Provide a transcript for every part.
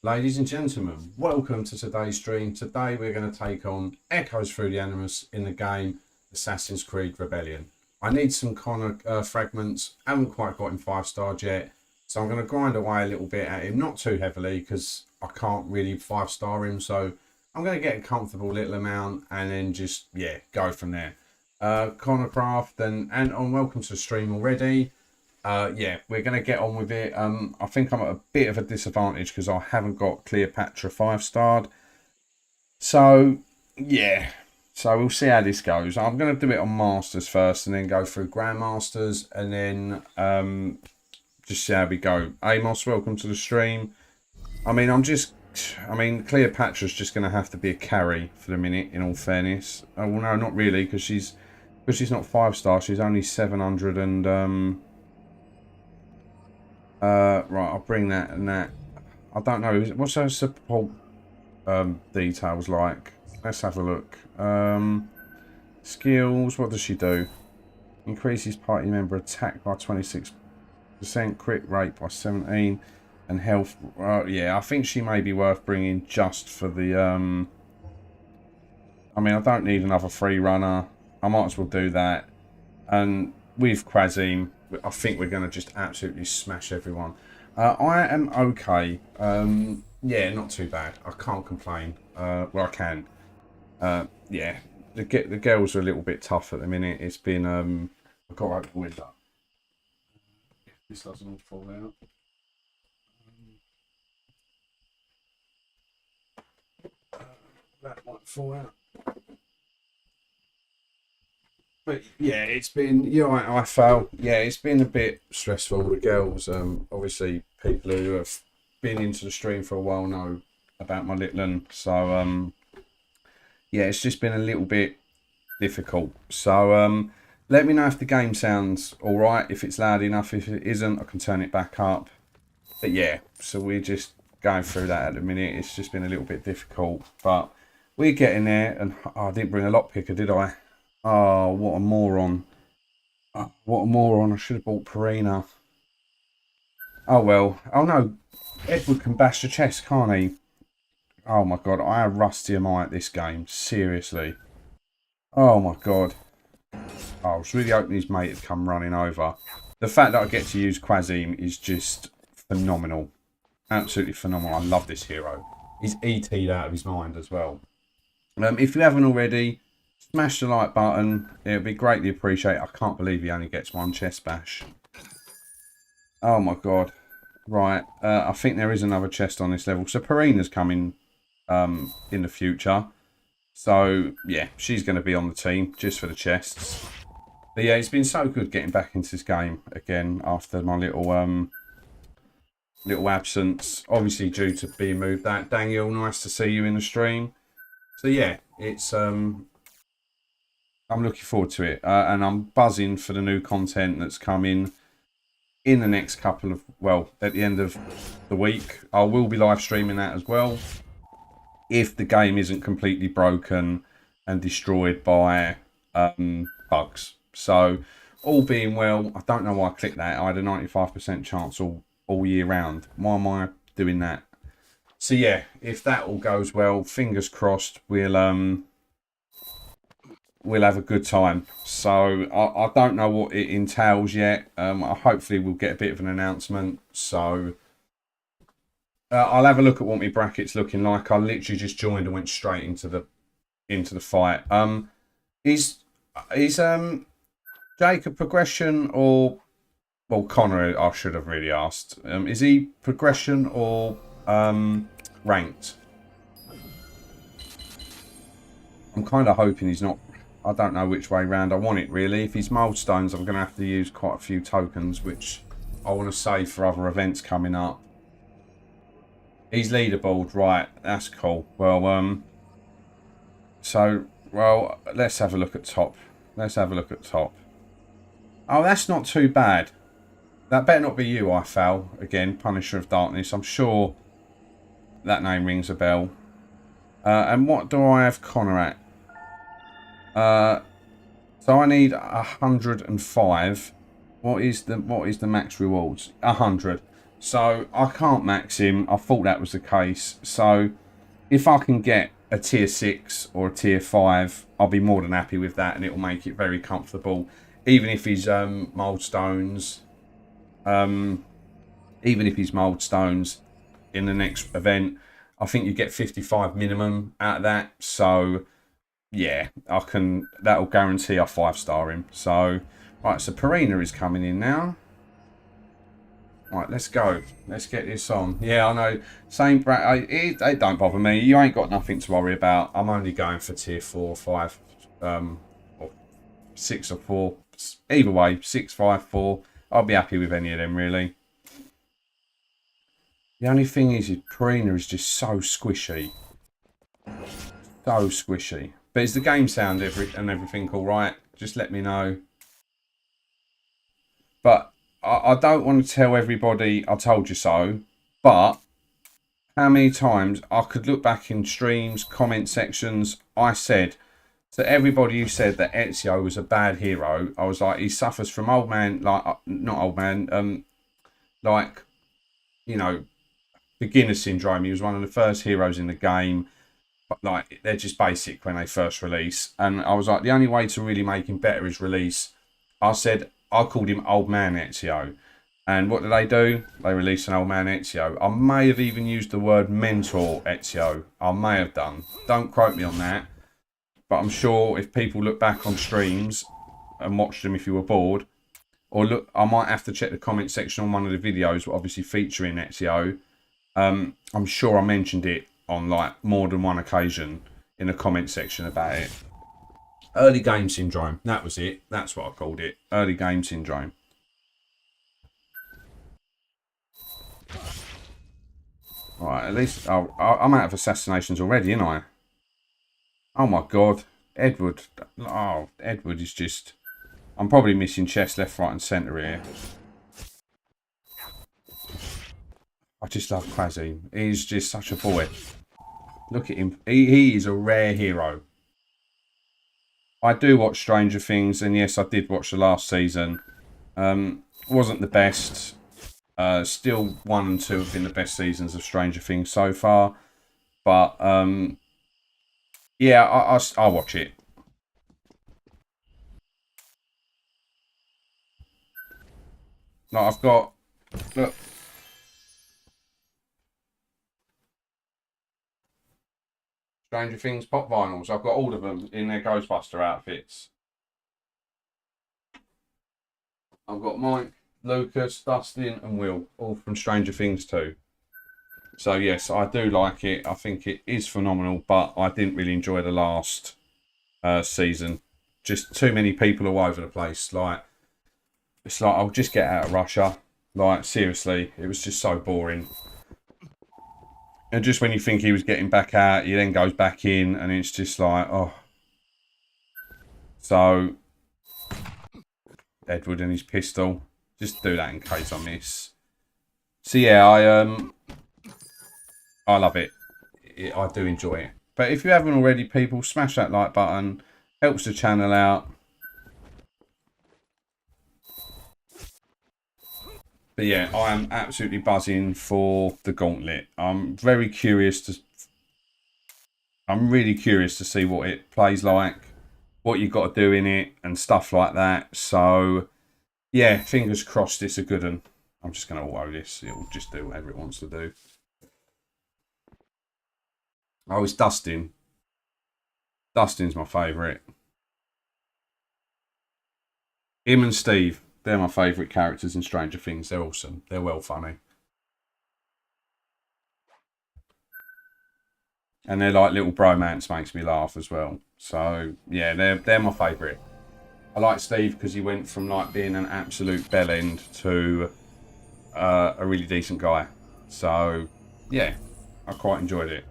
Ladies and gentlemen, welcome to today's stream. Today we're going to take on Echoes through the Animus in the game Assassin's Creed Rebellion. I need some Connor fragments, haven't quite got him 5-starred yet, so I'm going to grind away a little bit at him, not too heavily because I can't really 5-star him, so I'm going to get a comfortable little amount and then just, yeah, go from there. Connor Craft and welcome to the stream already. Yeah, we're going to get on with it. I think I'm at a bit of a disadvantage because I haven't got Cleopatra 5-starred. So, yeah. So we'll see how this goes. I'm going to do it on Masters first and then go through Grandmasters and then just see how we go. Amos, welcome to the stream. I mean, Cleopatra's just going to have to be a carry for the minute, in all fairness. Oh, well, no, not really, because she's not 5-star. She's only 700 and... right, I'll bring that and that. I don't know. What's her support details like? Let's have a look. Skills. What does she do? Increases party member attack by 26%, crit rate by 17, and health. Yeah, I think she may be worth bringing just for the. I mean, I don't need another free runner. I might as well do that. And with Quazim, I think we're going to just absolutely smash everyone. I am okay. Yeah, not too bad. I can't complain. Well, I can. Yeah, the girls are a little bit tough at the minute. It's been... I've got to open the window. This doesn't all fall out. That might fall out. But yeah, it's been, I fell. Yeah, it's been a bit stressful. The girls, obviously, people who have been into the stream for a while know about my little one. So, yeah, it's just been a little bit difficult. So, let me know if the game sounds all right, if it's loud enough. If it isn't, I can turn it back up. But yeah, so we're just going through that at the minute. It's just been a little bit difficult, but we're getting there. And I didn't bring a lockpicker, did I? Oh, what a moron. What a moron. I should have bought Perina. Oh, well. Oh, no. Edward can bash the chest, can't he? Oh, my God. How rusty am I at this game? Seriously. Oh, my God. Oh, I was really hoping his mate had come running over. The fact that I get to use Quazim is just phenomenal. Absolutely phenomenal. I love this hero. He's ET'd out of his mind as well. If you haven't already... smash the like button. It would be greatly appreciated. I can't believe he only gets one chest bash. Oh my God. Right. I think there is another chest on this level. So Perina's coming in the future. So yeah, she's going to be on the team just for the chests. But yeah, it's been so good getting back into this game again after my little absence. Obviously due to being moved out. Daniel, nice to see you in the stream. So yeah, it's I'm looking forward to it, and I'm buzzing for the new content that's coming in the next couple of, well, at the end of the week. I will be live streaming that as well, if the game isn't completely broken and destroyed by bugs. So, all being well, I don't know why I clicked that. I had a 95% chance all year round. Why am I doing that? So yeah, if that all goes well, fingers crossed, we'll have a good time. So I don't know what it entails yet. Hopefully we'll get a bit of an announcement. So I'll have a look at what my bracket's looking like. I literally just joined and went straight into the fight. Is Jacob progression or, well, Connor, I should have really asked. Is he progression or ranked? I'm kind of hoping he's not. I don't know which way round I want it, really. If he's Moldstones, I'm going to have to use quite a few tokens, which I want to save for other events coming up. He's leaderboard, right. That's cool. Well, well, let's have a look at top. Let's have a look at top. Oh, that's not too bad. That better not be you, I fell. Again, Punisher of Darkness. I'm sure that name rings a bell. And what do I have Connor at? So I need 105. What is the max rewards? 100. So I can't max him. I thought that was the case. So if I can get a tier 6 or a tier 5, I'll be more than happy with that, and it'll make it very comfortable. Even if he's mould stones, even if he's mould stones in the next event, I think you get 55 minimum out of that. So yeah, I can. That'll guarantee I 5-star him. So right, so Perina is coming in now. Right, let's go. Let's get this on. Yeah, I know. Same. It don't bother me. You ain't got nothing to worry about. I'm only going for tier 4 or 5, or 6 or 4. Either way, 6, 5, 4. I'll be happy with any of them really. The only thing is, Perina is just so squishy. So squishy. But is the game sound and everything all right? Just let me know. But I don't want to tell everybody I told you so, but how many times I could look back in streams, comment sections, I said to everybody who said that Ezio was a bad hero, I was like, he suffers from old man, like, not old man, like, you know, beginner syndrome. He was one of the first heroes in the game, but like, they're just basic when they first release. And I was like, the only way to really make him better is release. I called him Old Man Ezio. And what do? They released an Old Man Ezio. I may have even used the word Mentor Ezio. I may have done. Don't quote me on that. But I'm sure if people look back on streams and watch them if you were bored, or look, I might have to check the comment section on one of the videos, obviously featuring Ezio. I'm sure I mentioned it on like more than one occasion in the comment section about it. Early game syndrome. That was it. That's what I called it. Early game syndrome. Right, at least I'm out of assassinations already, ain't I? Oh my god. Edward. Oh, Edward is just... I'm probably missing chest left, right and centre here. I just love Quasi. He's just such a boy. Look at him. He is a rare hero. I do watch Stranger Things, and yes, I did watch the last season. Wasn't the best. Still 1 and 2 have been the best seasons of Stranger Things so far. But yeah, I'll watch it. Like I've got, look. Stranger Things pop vinyls. I've got all of them in their Ghostbuster outfits. I've got Mike, Lucas, Dustin and Will, all from Stranger Things too. So yes, I do like it. I think it is phenomenal, but I didn't really enjoy the last season. Just too many people all over the place. Like, it's like, I'll just get out of Russia. Like, seriously, it was just so boring. And just when you think he was getting back out, he then goes back in, and it's just like, oh. So, Edward and his pistol. Just do that in case I miss. So yeah, I love it. I do enjoy it. But if you haven't already, people, smash that like button. Helps the channel out. But yeah, I am absolutely buzzing for the Gauntlet. I'm really curious to see what it plays like, what you've got to do in it, and stuff like that. So yeah, fingers crossed it's a good one. I'm just going to auto this. It'll just do whatever it wants to do. Oh, it's Dustin. Dustin's my favourite. Him and Steve. They're my favourite characters in Stranger Things. They're awesome. They're well funny. And they're like little bromance, makes me laugh as well. So, yeah, they're my favourite. I like Steve because he went from like being an absolute bellend to a really decent guy. So, yeah, I quite enjoyed it.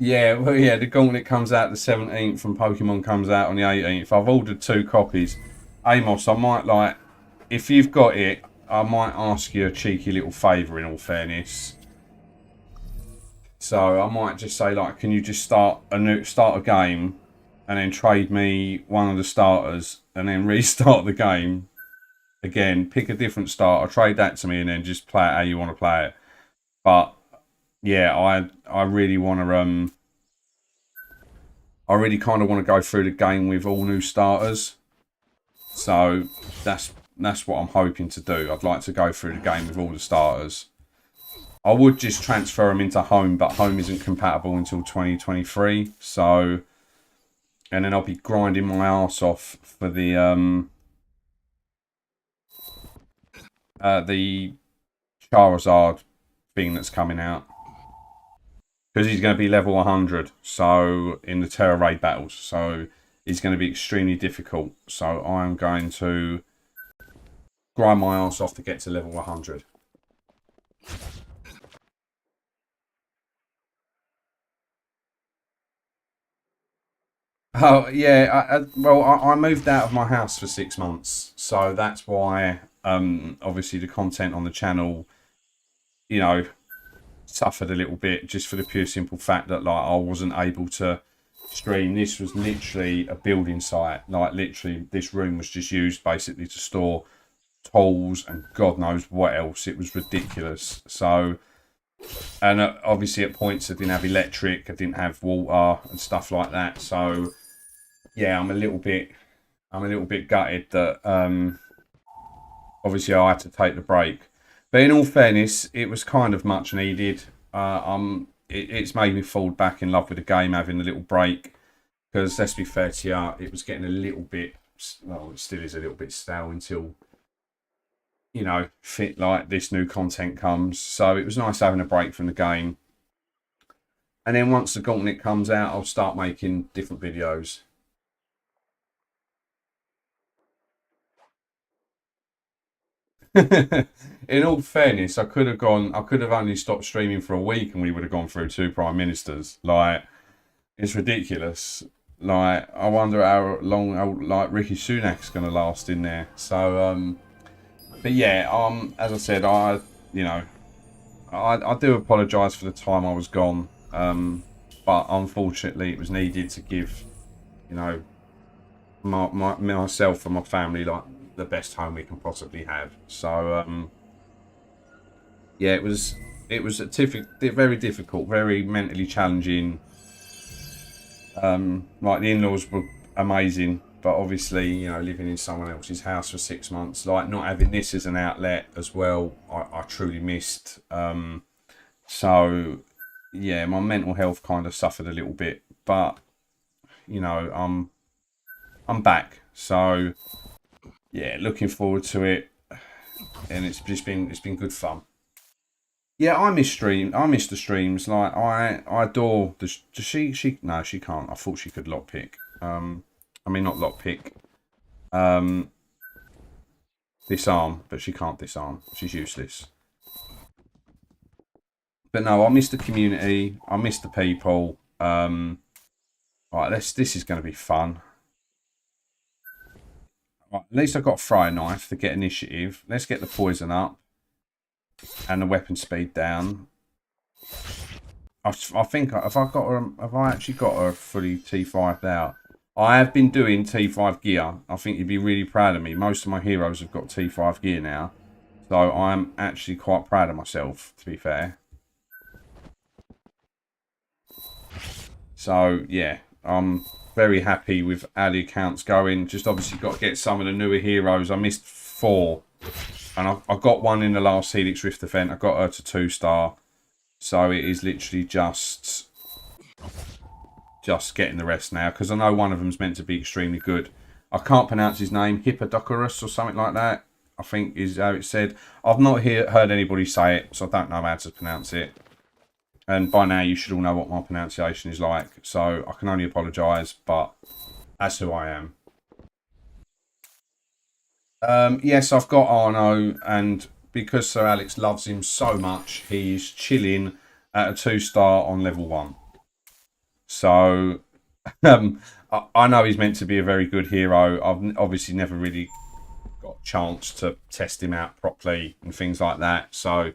Yeah, well, yeah, the Gauntlet comes out the 17th and Pokemon comes out on the 18th. I've ordered 2 copies. Amos, I might like, if you've got it, I might ask you a cheeky little favour in all fairness. So I might just say like, can you just start a game and then trade me one of the starters and then restart the game again, pick a different starter, trade that to me, and then just play it how you want to play it. But yeah, I really want to I really kind of want to go through the game with all new starters. So that's what I'm hoping to do. I'd like to go through the game with all the starters. I would just transfer them into home, but home isn't compatible until 2023. So, and then I'll be grinding my ass off for the Charizard thing that's coming out, because he's going to be level 100. So in the Terra Raid battles, so he's going to be extremely difficult. So I'm going to grind my ass off to get to level 100. Oh yeah, well, I moved out of my house for 6 months, so that's why obviously the content on the channel, you know, suffered a little bit, just for the pure simple fact that like I wasn't able to stream. This was literally a building site, like literally this room was just used basically to store tools and God knows what else. It was ridiculous. So, and obviously at points I didn't have electric, I didn't have water and stuff like that. So yeah, I'm a little bit gutted that obviously I had to take the break. But in all fairness, it was kind of much needed. It's made me fall back in love with the game, having a little break. Because let's be fair to you, it was getting a little bit, well, it still is a little bit stale until, you know, fit like this new content comes. So it was nice having a break from the game. And then once the Gauntlet comes out, I'll start making different videos. In all fairness, I could have only stopped streaming for a week and we would have gone through 2 prime ministers. Like, it's ridiculous. Like, I wonder how long like Rishi Sunak's going to last in there. So, but yeah, as I said, I do apologise for the time I was gone. But unfortunately, it was needed to give, you know, myself and my family like the best home we can possibly have. So yeah, it was very difficult, very mentally challenging. Like the in-laws were amazing, but obviously, you know, living in someone else's house for 6 months, like not having this as an outlet as well, I truly missed. So yeah, my mental health kind of suffered a little bit, but you know, I'm back. So yeah, looking forward to it, and it's been good fun. Yeah, I miss the streams. Like I adore the. Does she? No, she can't. I thought she could lockpick. I mean not lockpick. Disarm, but she can't disarm. She's useless. But no, I miss the community. I miss the people. Right, this is going to be fun. Right, at least I've got a throwing knife to get initiative. Let's get the poison up and the weapon speed down. I think have I actually got her fully T5'd out? I have been doing T5 gear. I think you'd be really proud of me. Most of my heroes have got T5 gear now, so I'm actually quite proud of myself, to be fair. So yeah, I'm very happy with how the account's going. Just obviously got to get some of the newer heroes. I missed 4, and I got one in the last Helix Rift event. I got her to 2-star, so it is literally just getting the rest now, because I know one of them's meant to be extremely good. I can't pronounce his name, Hippodocorus or something like that, I think is how it's said. I've not heard anybody say it, so I don't know how to pronounce it. And by now you should all know what my pronunciation is like, so I can only apologise, but that's who I am. Yes, I've got Arno, and because Sir Alex loves him so much, he's chilling at a 2-star on level 1. So I know he's meant to be a very good hero. I've obviously never really got a chance to test him out properly and things like that. So,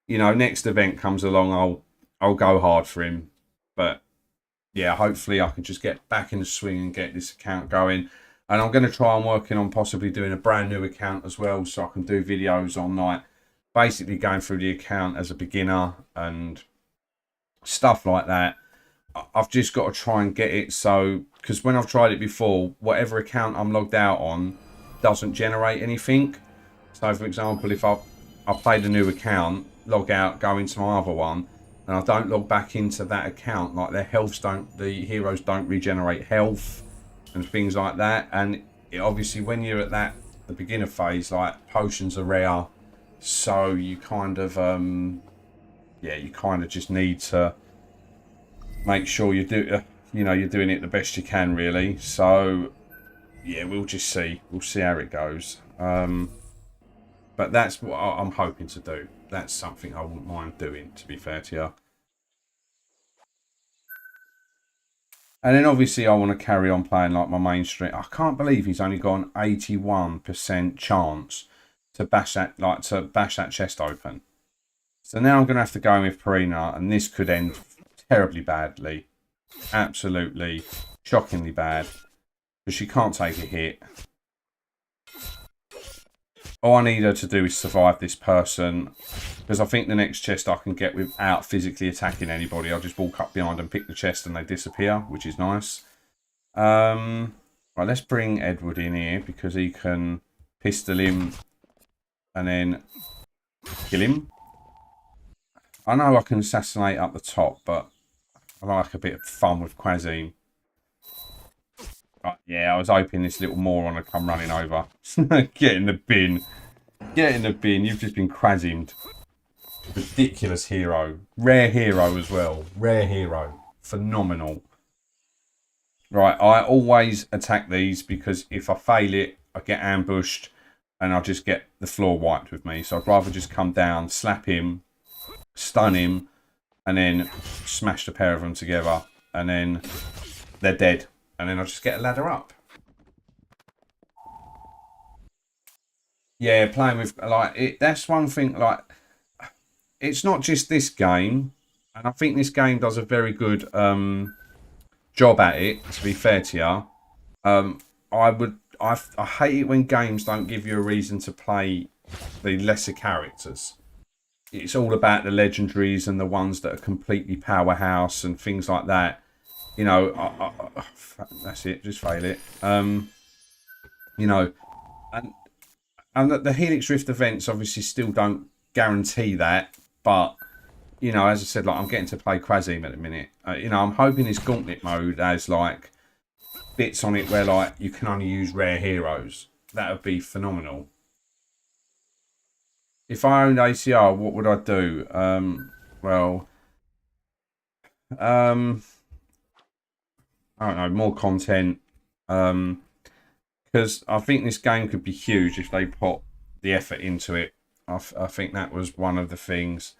you know, next event comes along, I'll go hard for him. But yeah, hopefully I can just get back in the swing and get this account going. And I'm going to try and working on possibly doing a brand new account as well, so I can do videos on like basically going through the account as a beginner and stuff like that. I've just got to try and get it so, because when I've tried it before, whatever account I'm logged out on doesn't generate anything. So for example, if I played a new account, log out, go into my other one, and I don't log back into that account, like the heroes don't regenerate health and things like that. And obviously when you're at the beginner phase, like potions are rare, so you kind of you kind of just need to make sure you're doing it the best you can, really. So yeah, we'll just see. We'll see how it goes. But that's what I'm hoping to do. That's something I wouldn't mind doing, to be fair to you. And then obviously I want to carry on playing like my main stream. I can't believe he's only got an 81% chance to bash that chest open. So now I'm going to have to go in with Perina, and this could end terribly badly. Absolutely, shockingly bad. Because she can't take a hit. All I need her to do is survive this person. Because I think the next chest I can get without physically attacking anybody. I'll just walk up behind and pick the chest and they disappear, which is nice. Right, let's bring Edward in here because he can pistol him and then kill him. I know I can assassinate up the top, but I like a bit of fun with Quasine. Right, yeah, I was hoping this little moron would come running over. Get in the bin. Get in the bin. You've just been Quasined. Ridiculous hero. Rare hero as well. Rare hero. Phenomenal. Right, I always attack these because if I fail it, I get ambushed and I'll just get the floor wiped with me. So I'd rather just come down, slap him, stun him, and then smash the pair of them together. And then they're dead. And then I'll just get a ladder up. Yeah, playing with, like, that's one thing, like, it's not just this game. And I think this game does a very good job at it, to be fair to you. I hate it when games don't give you a reason to play the lesser characters. It's all about the legendaries and the ones that are completely powerhouse and things like that. You know, that's it. Just fail it. You know, and the Helix Rift events obviously still don't guarantee that. But you know, as I said, like I'm getting to play Quasime at the minute. You know, I'm hoping this Gauntlet mode has like bits on it where like you can only use rare heroes. That would be phenomenal. If I owned ACR, what would I do? Well, I don't know, more content. Because I think this game could be huge if they put the effort into it. I think that was one of the things.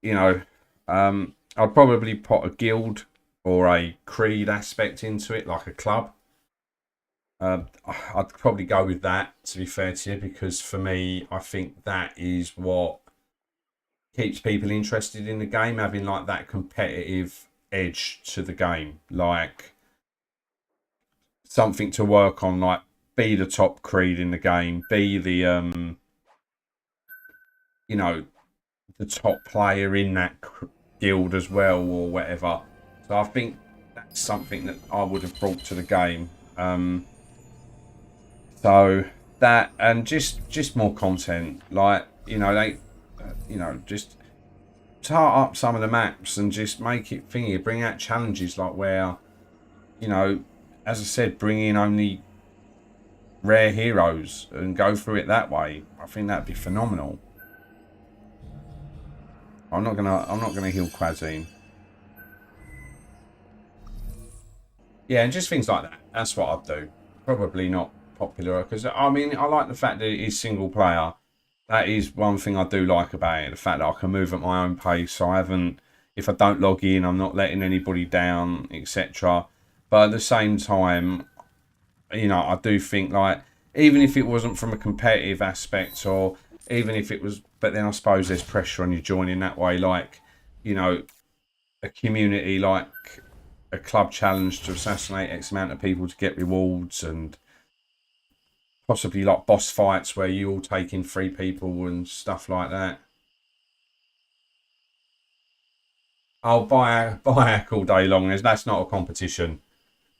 You know, I'd probably put a guild or a creed aspect into it, like a club. I'd probably go with that, to be fair to you, because for me, I think that is what keeps people interested in the game, having like that competitive edge to the game, like something to work on, like be the top creed in the game, be the you know, the top player in that guild as well, or whatever. So I think that's something that I would have brought to the game. So that, and just more content, like, you know, they you know, just tart up some of the maps and just make it thingy, bring out challenges like where, you know, as I said, bring in only rare heroes and go through it that way. I think that'd be phenomenal. I'm not gonna heal Quasine. Yeah, and just things like that. That's what I'd do. Probably not popular, because I mean, I like the fact that it is single player. That is one thing I do like about it, the fact that I can move at my own pace. So I haven't, if I don't log in, I'm not letting anybody down, etc. But at the same time, you know, I do think, like, even if it wasn't from a competitive aspect, or even if it was, but then I suppose there's pressure on you joining that way, like, you know, a community like a club challenge to assassinate X amount of people to get rewards, and possibly like boss fights where you all take in 3 people and stuff like that. I'll buy all day long. That's not a competition.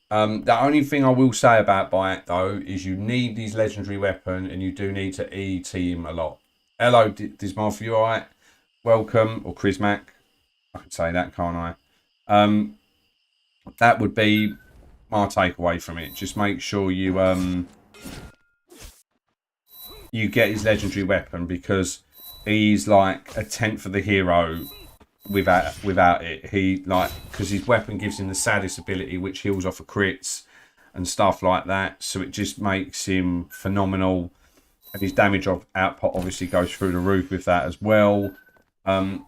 The only thing I will say about Bayek though is you need these legendary weapon, and you do need to E-team a lot. Hello, Dismorph, alright? Welcome, or Chrismac. I could say that, can't I? That would be my takeaway from it. Just make sure you you get his legendary weapon, because he's like a 10th of the hero without it. He because his weapon gives him the saddest ability, which heals off of crits and stuff like that. So it just makes him phenomenal, and his damage output obviously goes through the roof with that as well.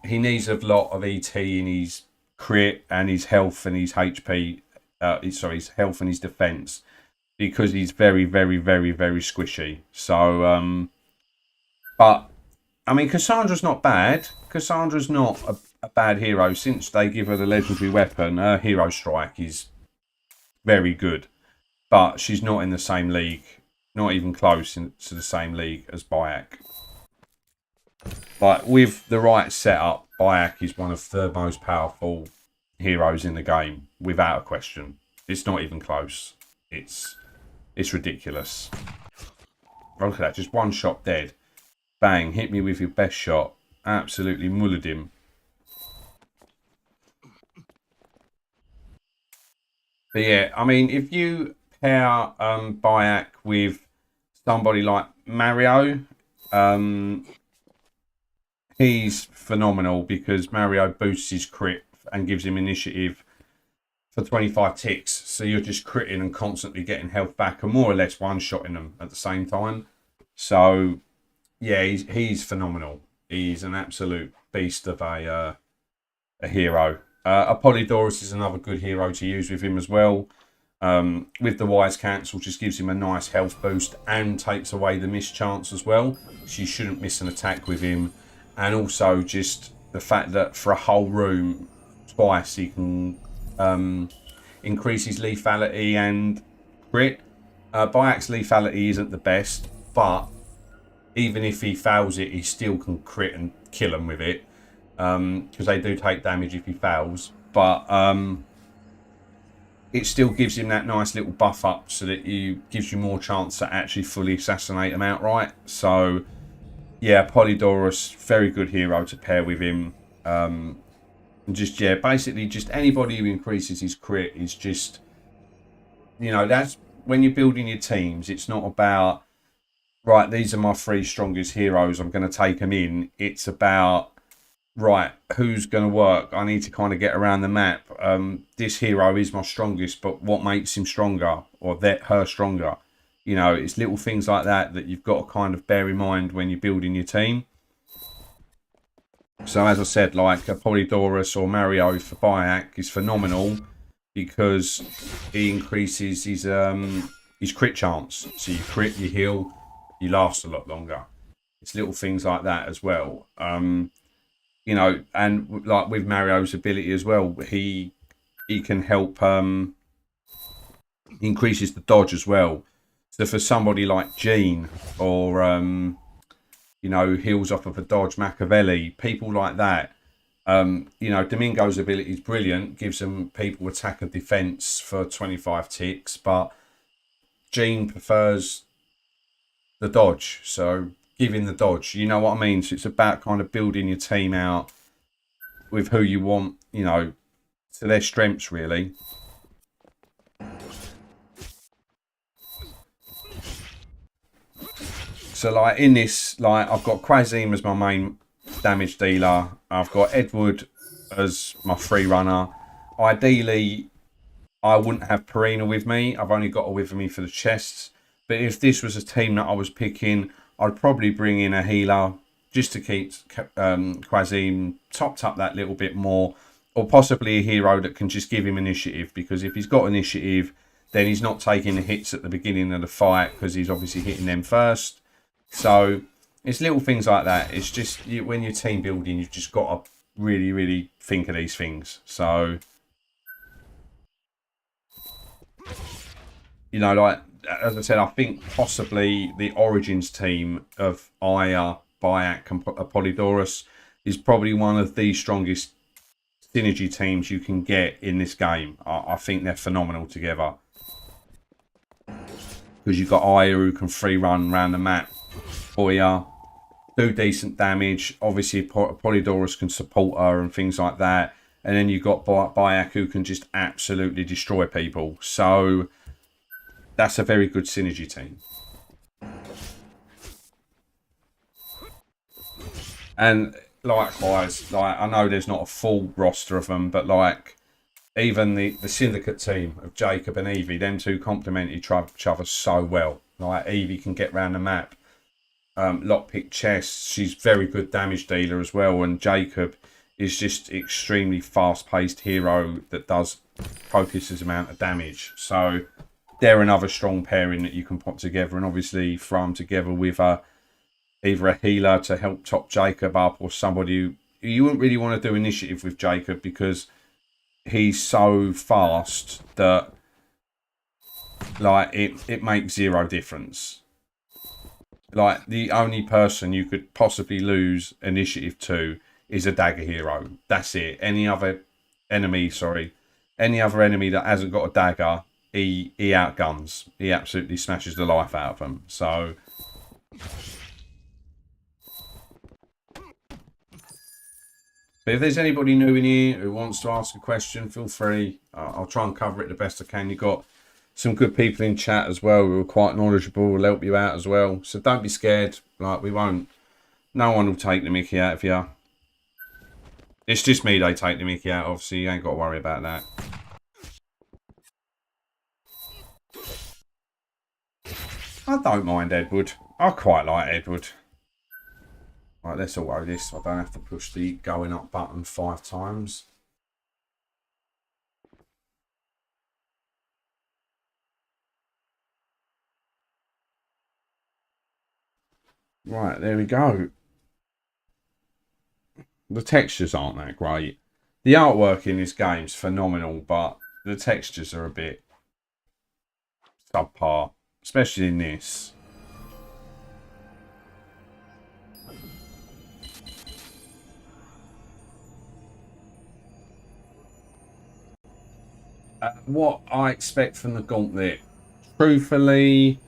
He needs a lot of ET in his crit and his health and his HP. His health and his defense, because he's very, very, very, very squishy. So, but I mean, Cassandra's not bad. Cassandra's not a bad hero since they give her the legendary weapon. Her hero strike is very good, but she's not in the same league, not even close to the same league as Bayek. Like, with the right setup, Bayek is one of the most powerful heroes in the game, without a question. It's not even close. It's ridiculous. Look at that, just one shot dead. Bang, hit me with your best shot. Absolutely mullered him. But yeah, I mean, if you pair Bayek with somebody like Mario, he's phenomenal, because Mario boosts his crit and gives him initiative for 25 ticks. So you're just critting and constantly getting health back, and more or less one-shotting them at the same time. So yeah, he's phenomenal. He's an absolute beast of a hero. Apollodorus is another good hero to use with him as well. With the Wise Cancel, just gives him a nice health boost and takes away the miss chance as well. So you shouldn't miss an attack with him. And also just the fact that for a whole room, twice he can increase his lethality and crit. Bayek's lethality isn't the best, but even if he fails it, he still can crit and kill him with it. Because they do take damage if he fails, but it still gives him that nice little buff up, so that gives you more chance to actually fully assassinate him outright. So yeah, Polydorus, very good hero to pair with him. Just yeah, basically just anybody who increases his crit is just, you know, that's when you're building your teams. It's not about, right, these are my 3 strongest heroes, I'm going to take them in. It's about, right, who's going to work? I need to kind of get around the map. This hero is my strongest, but what makes him stronger, or her stronger? You know, it's little things like that that you've got to kind of bear in mind when you're building your team. So as I said, like Polydorus or Mario for Bayek is phenomenal, because he increases his crit chance. So you crit, you heal, you last a lot longer. It's little things like that as well. You know, and like with Mario's ability as well, he can help increases the dodge as well. So for somebody like Jean, or you know, heals off of a dodge, Machiavelli, people like that, you know, Domingo's ability is brilliant, gives them people attack and defense for 25 ticks, but Jean prefers the dodge, so giving the dodge, you know what I mean? So it's about kind of building your team out with who you want, you know, to their strengths really. So like in this, like I've got Quazim as my main damage dealer. I've got Edward as my free runner. Ideally, I wouldn't have Perina with me. I've only got her with me for the chests. But if this was a team that I was picking, I'd probably bring in a healer just to keep Quazim topped up that little bit more, or possibly a hero that can just give him initiative, because if he's got initiative, then he's not taking the hits at the beginning of the fight, because he's obviously hitting them first. So it's little things like that. It's just when you're team building, you've just got to really, really think of these things. So you know, like, as I said, I think possibly the Origins team of Aya, Byac, and Apollodorus is probably one of the strongest synergy teams you can get in this game. I think they're phenomenal together. Because you've got Aya who can free run around the map for you, do decent damage. Obviously, Apollodorus can support her and things like that. And then you've got Byac who can just absolutely destroy people. So that's a very good synergy team. And likewise, like, I know there's not a full roster of them, but like even the syndicate team of Jacob and Evie, them two complement each other so well. Like, Evie can get around the map, lockpick chests. She's very good damage dealer as well, and Jacob is just extremely fast-paced hero that does copious amount of damage. So they're another strong pairing that you can put together, and obviously throw them together with either a healer to help top Jacob up, or somebody who you wouldn't really want to do initiative with Jacob because he's so fast that like it makes zero difference. Like, the only person you could possibly lose initiative to is a dagger hero. That's it. Any other enemy that hasn't got a dagger, he outguns. He absolutely smashes the life out of them. So but if there's anybody new in here who wants to ask a question, feel free. I'll try and cover it the best I can. You've got some good people in chat as well who are quite knowledgeable, will help you out as well. So don't be scared. Like, no one will take the mickey out of you. It's just me they take the mickey out, obviously. You ain't got to worry about that. I don't mind Edward. I quite like Edward. Right, let's auto this so I don't have to push the going up button 5 times. Right, there we go. The textures aren't that great. The artwork in this game's phenomenal, but the textures are a bit subpar, especially in this. What I expect from the Gauntlet, truthfully,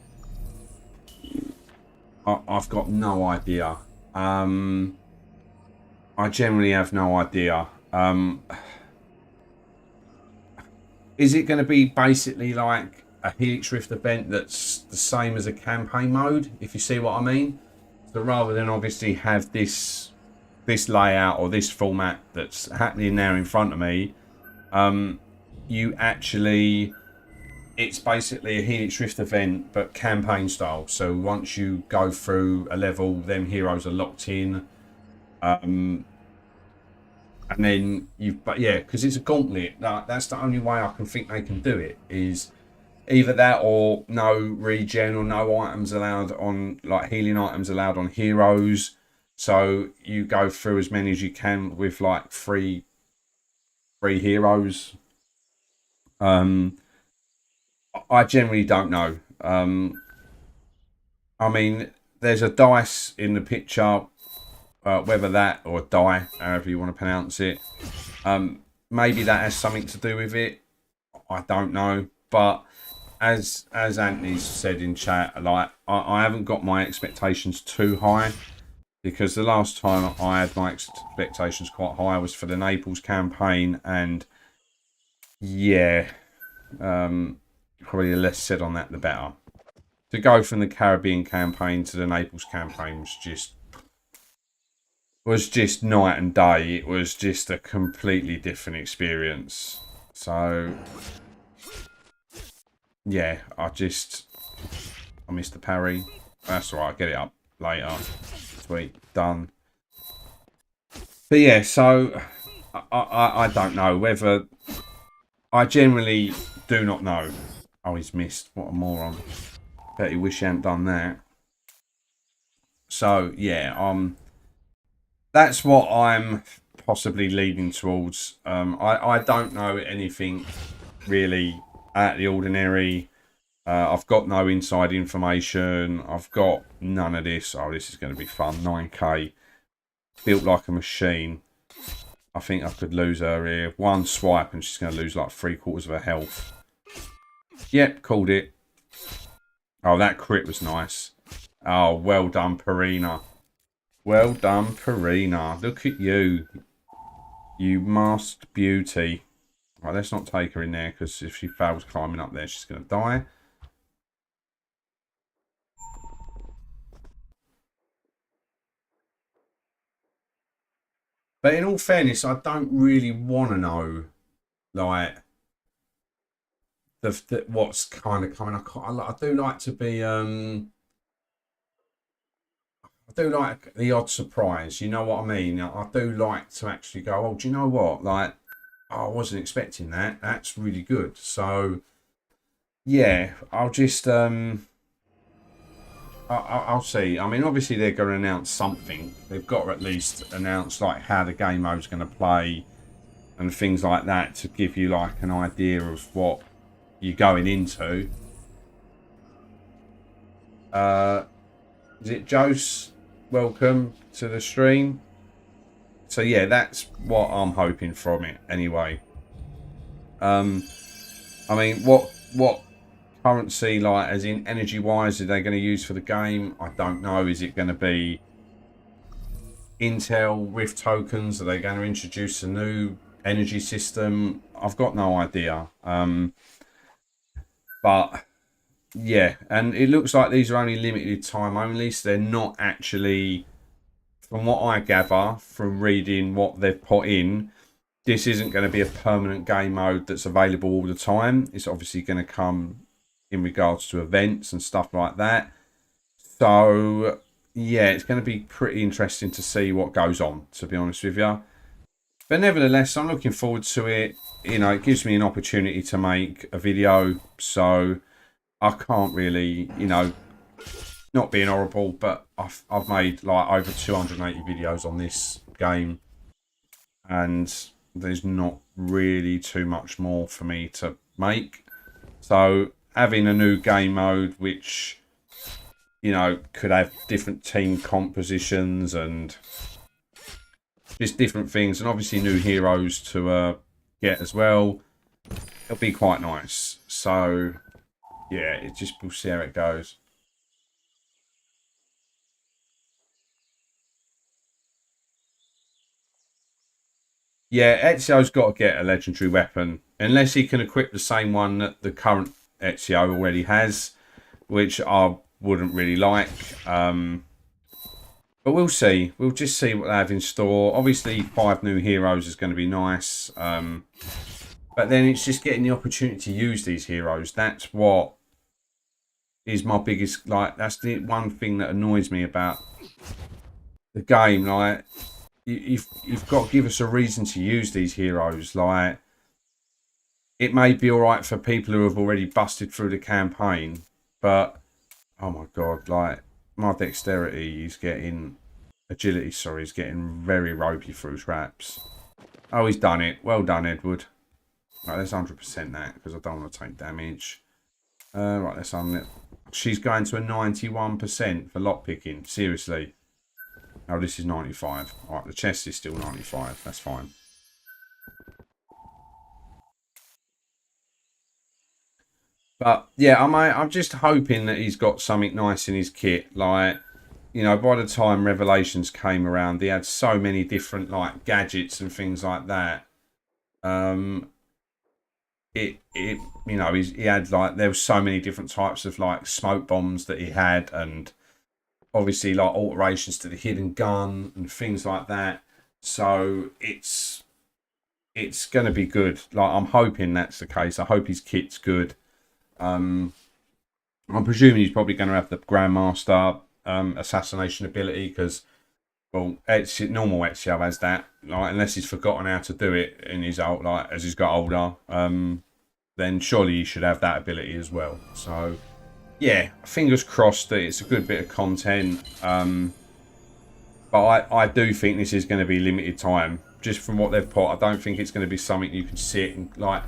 I've got no idea. I generally have no idea. Is it going to be basically like a Helix Rift event that's the same as a campaign mode, if you see what I mean? So rather than obviously have this layout or this format that's happening now in front of me, it's basically a Helix Rift event but campaign style. So once you go through a level, them heroes are locked in, and then because it's a Gauntlet, that's the only way I can think they can do it, is either that or no regen or no items allowed on, like healing items allowed on heroes. So you go through as many as you can with like free heroes. I generally don't know. I mean, there's a dice in the picture, whether that, or die, however you want to pronounce it. Maybe that has something to do with it. I don't know. But as Anthony said in chat, like, I haven't got my expectations too high, because the last time I had my expectations quite high was for the Naples campaign, and yeah, probably the less said on that, the better. To go from the Caribbean campaign to the Naples campaign was just night and day. It was just a completely different experience. So yeah, I missed the parry. That's all right, I'll get it up later. Sweet, done. But yeah, so I don't know whether, I generally do not know. Oh, he's missed. What a moron. Bet he wish he hadn't done that. So yeah, that's what I'm possibly leading towards. I don't know anything really out of the ordinary. I've got no inside information. I've got none of this. Oh, this is going to be fun. 9k. Built like a machine. I think I could lose her here. One swipe and she's going to lose like 3/4 of her health. Yep, called it. Oh, that crit was nice. Oh, well done, Perina. Well done, Perina. Look at you. You masked beauty. Right, let's not take her in there, because if she fails climbing up there, she's going to die. But in all fairness, I don't really want to know, like, what's kind of coming. I do like to be, I do like the odd surprise. You know what I mean? I do like to actually go, oh, do you know what? Like, oh, I wasn't expecting that. That's really good. So, yeah, I'll just, I'll see. I mean, obviously they're going to announce something. They've got to at least announce like how the game mode's going to play and things like that to give you like an idea of what you're going into. Is it Jose? Welcome to the stream. So yeah, that's what I'm hoping from it anyway. I mean, what currency, like as in energy wise, are they going to use for the game? I don't know. Is it going to be Intel Rift tokens? Are they going to introduce a new energy system? I've got no idea. But yeah, and it looks like these are only limited time only, so they're not actually, from what I gather from reading what they've put in, this isn't going to be a permanent game mode that's available all the time. It's obviously going to come in regards to events and stuff like that. So yeah, it's going to be pretty interesting to see what goes on, to be honest with you. But nevertheless, I'm looking forward to it. You know, it gives me an opportunity to make a video, so I can't really, you know, not being horrible, but I've made like over 280 videos on this game, and there's not really too much more for me to make. So having a new game mode which, you know, could have different team compositions and just different things, and obviously new heroes to get as well, it'll be quite nice. So yeah, it just, we'll see how it goes. Yeah, Ezio's got to get a legendary weapon, unless he can equip the same one that the current Ezio already has, which I wouldn't really like. But we'll see. We'll just see what they have in store. Obviously, 5 new heroes is going to be nice. But then it's just getting the opportunity to use these heroes. That's what is my biggest, like, that's the one thing that annoys me about the game. Like, you've got to give us a reason to use these heroes. Like, it may be all right for people who have already busted through the campaign, but oh my god, like, my dexterity is getting, agility, sorry, is getting very ropey through traps. Oh, he's done it. Well done, Edward. Right, let's 100% that, because I don't want to take damage. Right, let's unlit. She's going to a 91% for lockpicking. Seriously. Oh, this is 95. Alright, the chest is still 95. That's fine. But yeah, I'm just hoping that he's got something nice in his kit. Like, you know, by the time Revelations came around, he had so many different like gadgets and things like that. You know, he had like, there was so many different types of like smoke bombs that he had, and obviously like alterations to the hidden gun and things like that. So it's going to be good. Like, I'm hoping that's the case. I hope his kit's good. I'm presuming he's probably going to have the Grandmaster assassination ability, because, well, normal Ezio has that. Like, unless he's forgotten how to do it in his old, like, as he's got older, then surely he should have that ability as well. So yeah, fingers crossed that it's a good bit of content. But I do think this is going to be limited time. Just from what they've put, I don't think it's going to be something you can sit and like.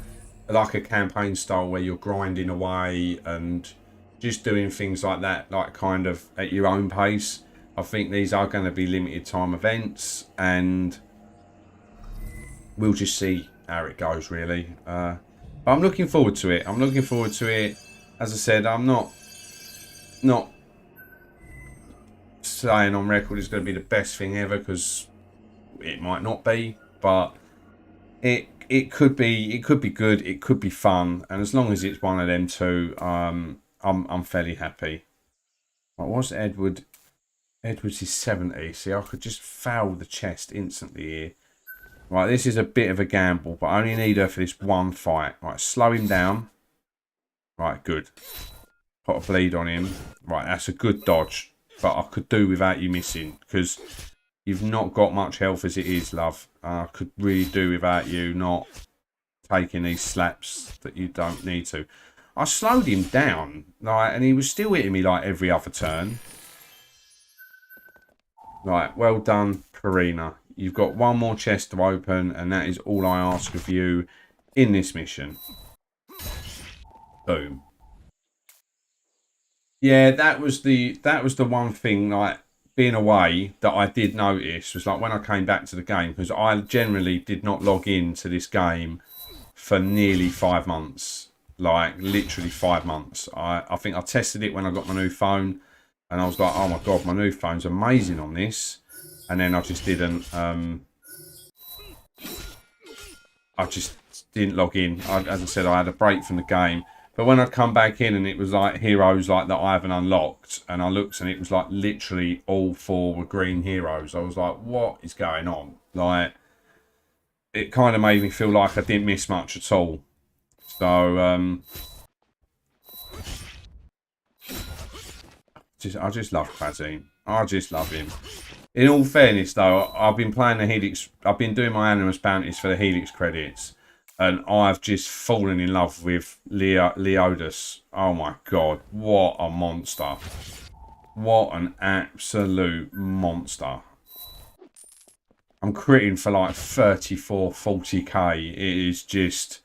like a campaign style where you're grinding away and just doing things like that, like kind of at your own pace. I think these are going to be limited time events, and we'll just see how it goes, really. But I'm looking forward to it. I'm looking forward to it. As I said, I'm not saying on record it's going to be the best thing ever, because it might not be, but it could be good, it could be fun, and as long as it's one of them two, I'm fairly happy. What was Edward? Edwards is 70. See, I could just foul the chest instantly here. Right, this is a bit of a gamble, but I only need her for this one fight. Right, slow him down. Right, good. Put a bleed on him. Right, that's a good dodge, but I could do without you missing, because you've not got much health as it is, love. I could really do without you not taking these slaps that you don't need to. I slowed him down, like, and he was still hitting me like every other turn. Right, well done, Karina. You've got one more chest to open, and that is all I ask of you in this mission. Boom. Yeah, that was the one thing, like, being away, that I did notice was like when I came back to the game, because I generally did not log into this game for nearly 5 months. Like, literally 5 months. I think I tested it when I got my new phone, and I was like, oh my god, my new phone's amazing on this. And then I just didn't log in. As I said, I had a break from the game. But when I come back in and it was like heroes like that I haven't unlocked, and I looked and it was like literally all 4 were green heroes, I was like, what is going on? Like, it kind of made me feel like I didn't miss much at all. So I just love Quazine. I just love him. In all fairness, though, I've been playing the Helix. I've been doing my Animus bounties for the Helix credits, and I've just fallen in love with Leodus. Oh my god, what a monster! What an absolute monster! I'm critting for like 34, 40k. It is just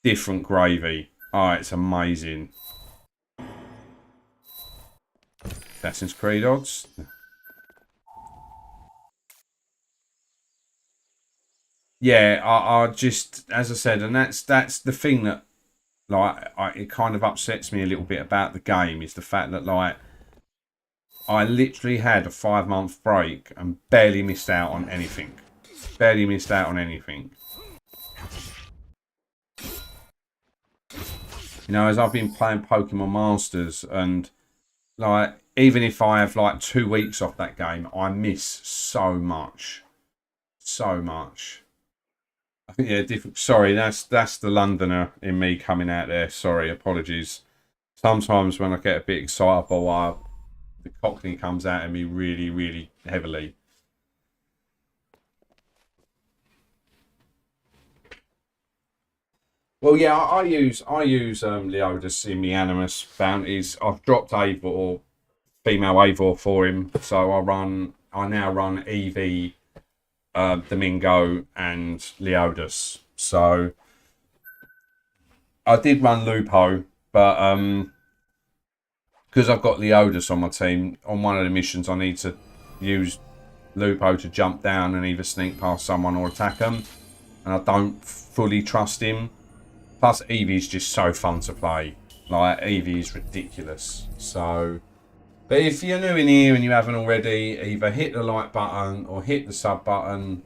different gravy. Oh, it's amazing. Assassin's Creed odds. Yeah, I just, as I said, and that's the thing that, like, it kind of upsets me a little bit about the game, is the fact that, like, I literally had a 5-month break and barely missed out on anything. Barely missed out on anything. You know, as I've been playing Pokemon Masters, and, like, even if I have like 2 weeks off that game, I miss so much. So much. Yeah, sorry, that's the Londoner in me coming out there. Sorry, apologies. Sometimes when I get a bit excitable, the Cockney comes out at me really, really heavily. Well, yeah, I use Leodus in the Animus bounties. I've dropped Eivor, female Eivor for him, so I now run Eevee, Domingo and Leodus. So I did run Lupo, but because I've got Leodus on my team, on one of the missions I need to use Lupo to jump down and either sneak past someone or attack them, and I don't fully trust him. Plus Eevee's just so fun to play. Like, Eevee is ridiculous. So, but if you're new in here and you haven't already, either hit the like button or hit the sub button.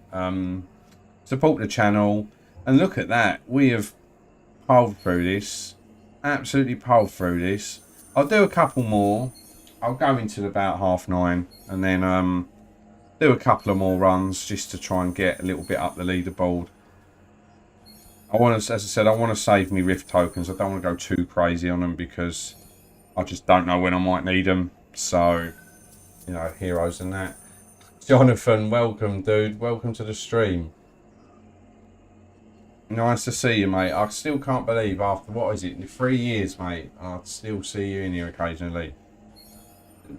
Support the channel. And look at that. We have poled through this. Absolutely poled through this. I'll do a couple more. I'll go into about 9:30. And then do a couple of more runs just to try and get a little bit up the leaderboard. I want to, as I said, I want to save me Rift tokens. I don't want to go too crazy on them because I just don't know when I might need them. So, you know, heroes and that. Jonathan, welcome, dude. Welcome to the stream. Nice to see you, mate. I still can't believe after, what is it, 3 years, mate, I still see you in here occasionally.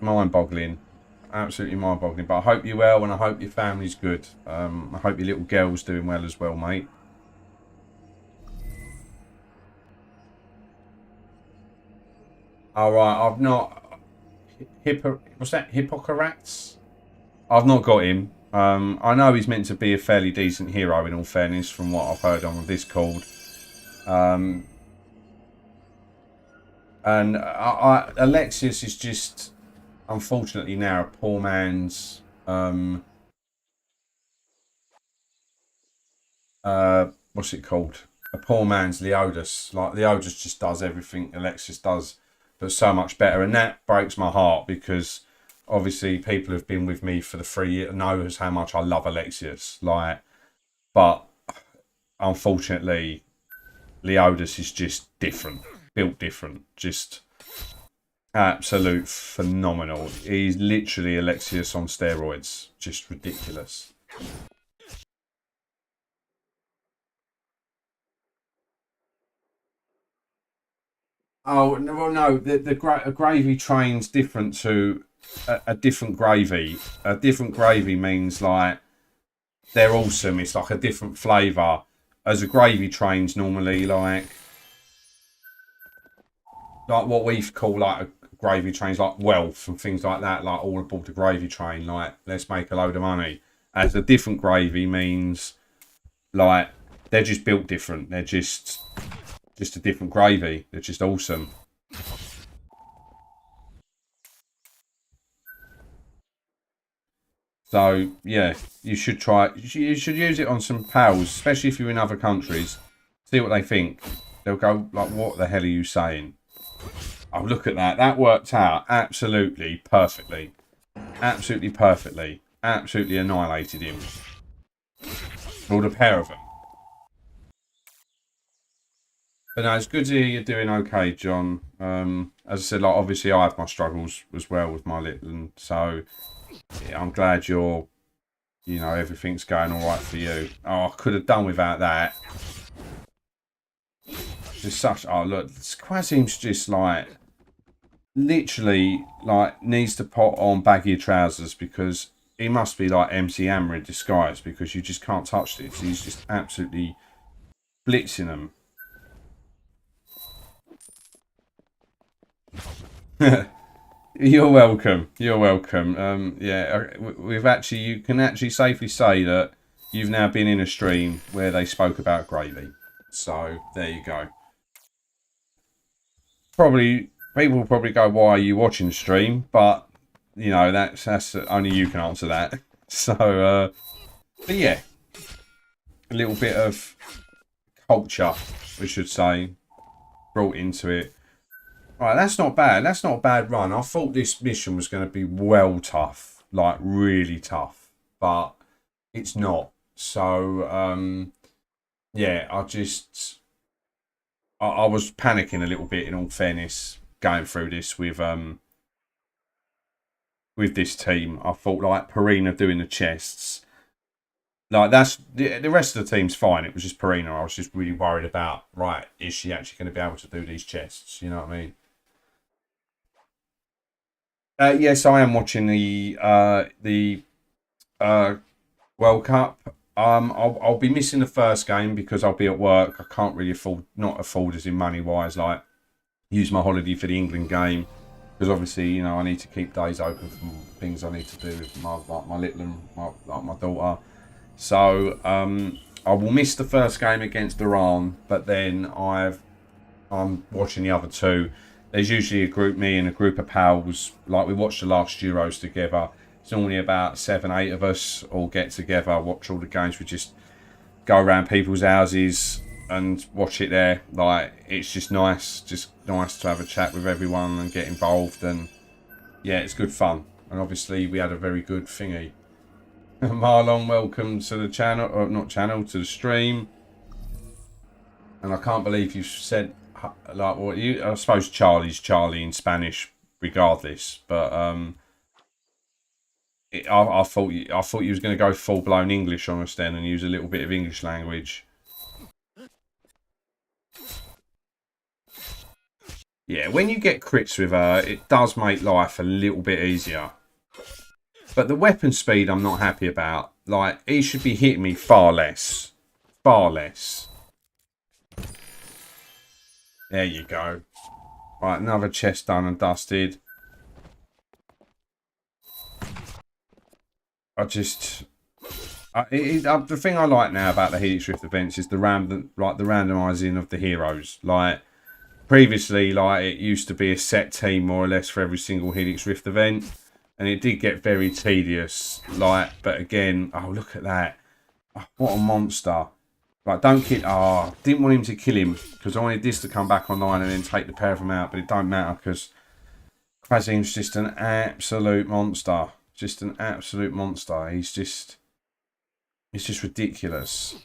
Mind-boggling. Absolutely mind-boggling. But I hope you're well and I hope your family's good. I hope your little girl's doing well as well, mate. All right, I've not. What's that? Hippocrates? I've not got him. I know he's meant to be a fairly decent hero, in all fairness, from what I've heard on Discord. And Alexius is just, unfortunately, now a poor man's. What's it called? A poor man's Leodus. Like, Leodus just does everything Alexius does, but so much better. And that breaks my heart because obviously people who've been with me for the 3 years knows how much I love Alexius. Like, but unfortunately, Leodus is just different, built different, just absolute phenomenal. He's literally Alexius on steroids, just ridiculous. Oh well, no. A gravy train's different to a different gravy. A different gravy means like they're awesome. It's like a different flavour. As a gravy train's normally like what we call like a gravy trains, like wealth and things like that. Like all aboard the gravy train. Like let's make a load of money. As a different gravy means like they're just built different. They're just a different gravy. They're just awesome. So yeah, you should try. You should use it on some pals, especially if you're in other countries. See what they think. They'll go like, "What the hell are you saying?" Oh, look at that. That worked out absolutely perfectly. Absolutely perfectly. Absolutely annihilated him. All the pair of them. But no, it's good to hear you're doing okay, John. As I said, like obviously I have my struggles as well with my little, and so yeah, I'm glad you're, everything's going all right for you. Oh, I could have done without that. Just such. Oh look, Quasim's just like literally like needs to put on baggy trousers because he must be like MC Hammer in disguise because you just can't touch this. He's just absolutely blitzing them. You're welcome. You're welcome. Yeah, you can actually safely say that you've now been in a stream where they spoke about gravy. So there you go. Probably people will probably go, "Why are you watching the stream?" But that's only you can answer that. So, but yeah, a little bit of culture, we should say, brought into it. Right, that's not bad. That's not a bad run. I thought this mission was going to be well tough, like really tough, but it's not. So, yeah, I was panicking a little bit. In all fairness, going through this with this team, I thought like Perina doing the chests. Like that's the rest of the team's fine. It was just Perina. I was just really worried about. Right, is she actually going to be able to do these chests? You know what I mean? Yes, I am watching the World Cup. I'll be missing the first game because I'll be at work. I can't really not afford as in money wise, like use my holiday for the England game because obviously I need to keep days open for things I need to do with my little and my daughter. So I will miss the first game against Iran, but then I'm watching the other two. There's usually me and a group of pals. Like we watched the last Euros together. It's normally about 7, 8 of us all get together, watch all the games. We just go around people's houses and watch it there. Like it's just nice to have a chat with everyone and get involved. And yeah, it's good fun. And obviously we had a very good thingy. Marlon, welcome to the channel, or not channel, to the stream. And I can't believe you said like what you. I suppose Charlie's Charlie in Spanish, regardless. But I thought you was going to go full blown English on us then and use a little bit of English language. Yeah, when you get crits with her, it does make life a little bit easier. But the weapon speed, I'm not happy about. Like he should be hitting me far less. Far less. There you go. Right, another chest done and dusted. The thing I like now about the Helix Rift events is the randomising of the heroes. Like previously, like it used to be a set team more or less for every single Helix Rift event, and it did get very tedious. Like, but again, oh look at that! Oh, what a monster! Like, don't kill. Oh, didn't want him to kill him because I wanted this to come back online and then take the pair of them out, but it don't matter because Quasim's just an absolute monster. Just an absolute monster. It's just ridiculous.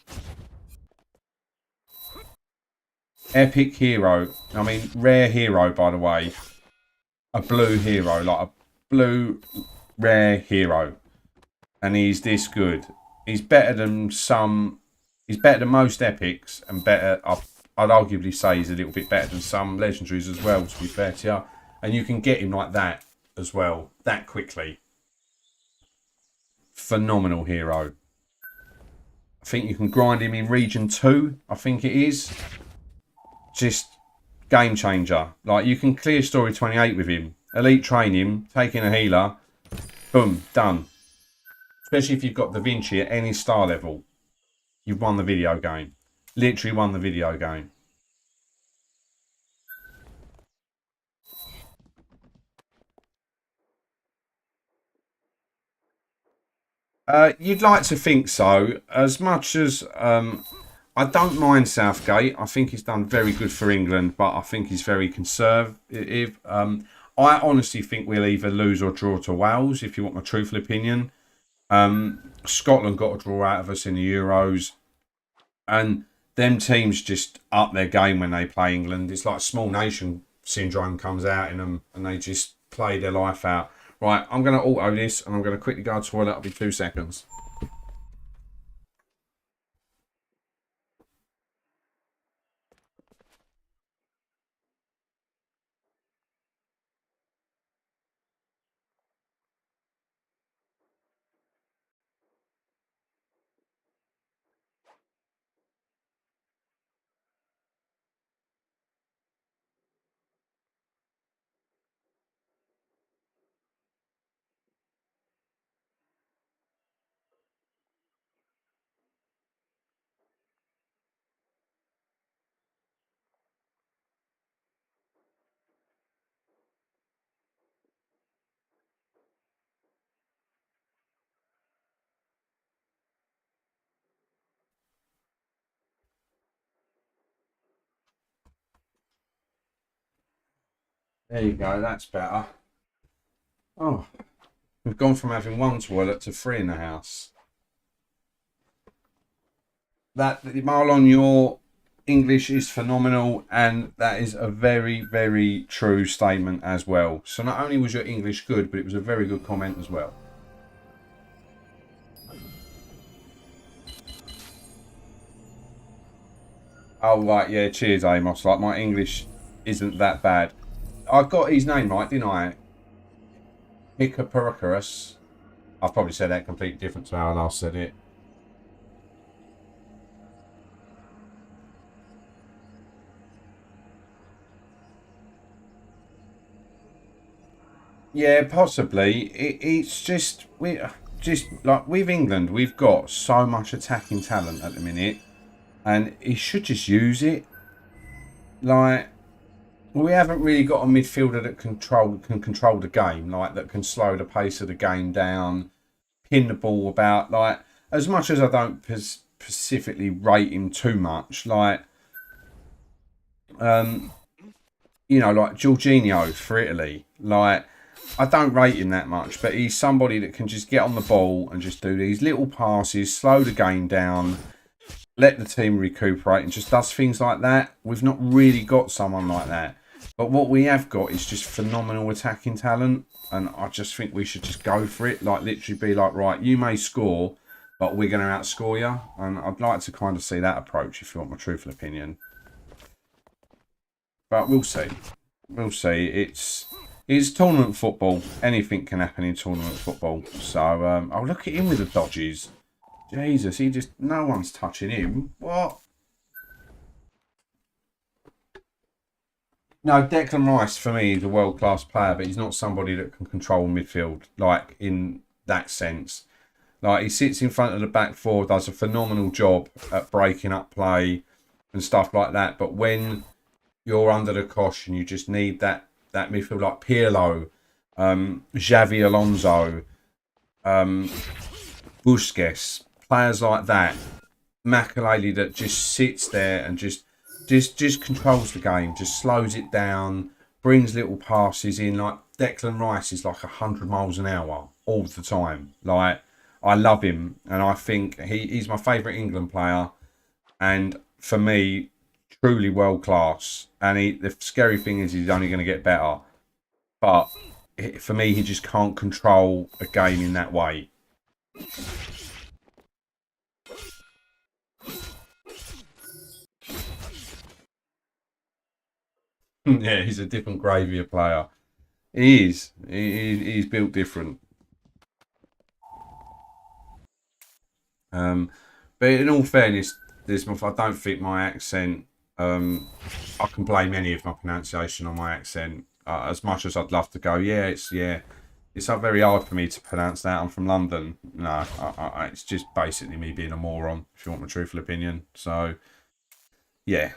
Epic hero. I mean, rare hero, by the way. A blue hero, like a blue rare hero, and he's this good. He's better than some. He's better than most epics, and better. I'd arguably say he's a little bit better than some legendaries as well. To be fair to you, and you can get him like that as well, that quickly. Phenomenal hero. I think you can grind him in region 2. I think it is. Just game changer. Like, you can clear story 28 with him. Elite train him, take in a healer. Boom, done. Especially if you've got Da Vinci at any star level. You've won the video game. Literally won the video game. You'd like to think so. As much as I don't mind Southgate. I think he's done very good for England, but I think he's very conservative. I honestly think we'll either lose or draw to Wales, if you want my truthful opinion. Scotland got a draw out of us in the Euros. And them teams just up their game when they play England. It's like small nation syndrome comes out in them and they just play their life out. Right, I'm going to auto this and I'm going to quickly go to the toilet. I'll be 2 seconds. There you go, that's better. Oh, we've gone from having 1 toilet to 3 in the house. Marlon, your English is phenomenal, and that is a very, very true statement as well. So not only was your English good, but it was a very good comment as well. Oh, right, yeah, cheers, Amos. Like, my English isn't that bad. I got his name right, didn't I? Hickapericus. I probably said that completely different to how I last said it. Yeah, possibly. It's just like with England, we've got so much attacking talent at the minute, and he should just use it. Like, we haven't really got a midfielder that can control the game, like that can slow the pace of the game down, pin the ball about. Like, as much as I don't specifically rate him too much, like, you know, like Jorginho for Italy, like. I don't rate him that much, but he's somebody that can just get on the ball and just do these little passes, slow the game down, let the team recuperate, and just does things like that. We've not really got someone like that. But what we have got is just phenomenal attacking talent, and I just think we should just go for it. Like, literally be like, right, you may score, but we're going to outscore you. And I'd like to kind of see that approach, if you want my truthful opinion. But we'll see. We'll see. It's tournament football. Anything can happen in tournament football. So, oh, look at him with the dodges. Jesus, no one's touching him. What? No, Declan Rice for me is a world class player, but he's not somebody that can control midfield like in that sense. Like he sits in front of the back four, does a phenomenal job at breaking up play and stuff like that. But when you're under the cosh and you just need that midfield like Pirlo, Xavi Alonso, Busquets, players like that, Makelele that just sits there and just controls the game, just slows it down, brings little passes in. Like Declan Rice is like 100 miles an hour all the time. Like I love him, and I think he's my favourite England player. And for me, truly world class. And the scary thing is he's only going to get better. But for me, he just can't control a game in that way. Yeah, he's a different gravy of player. He is. He's built different. But in all fairness, this month I don't think my accent. I can blame any of my pronunciation on my accent. As much as I'd love to go, it's not very hard for me to pronounce that. I'm from London. No, it's just basically me being a moron. If you want my truthful opinion, so yeah,